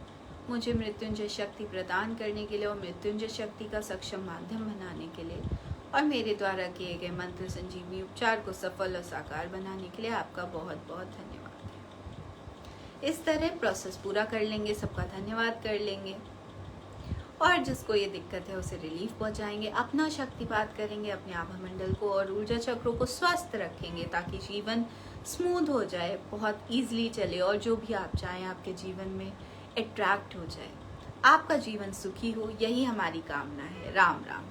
मुझे मृत्युंजय शक्ति प्रदान करने के लिए और मृत्युंजय शक्ति का सक्षम माध्यम बनाने के लिए और मेरे द्वारा किए गए मंत्र संजीवनी उपचार को सफल और साकार बनाने के लिए आपका बहुत बहुत धन्यवाद है। इस तरह प्रोसेस पूरा कर लेंगे, सबका धन्यवाद कर लेंगे और जिसको ये दिक्कत है उसे रिलीफ पहुंचाएंगे, अपना शक्तिपात करेंगे अपने आभा मंडल को और ऊर्जा चक्रों को स्वस्थ रखेंगे ताकि जीवन स्मूथ हो जाए, बहुत ईजिली चले और जो भी आप चाहें आपके जीवन में अट्रैक्ट हो जाए। आपका जीवन सुखी हो, यही हमारी कामना है। राम राम।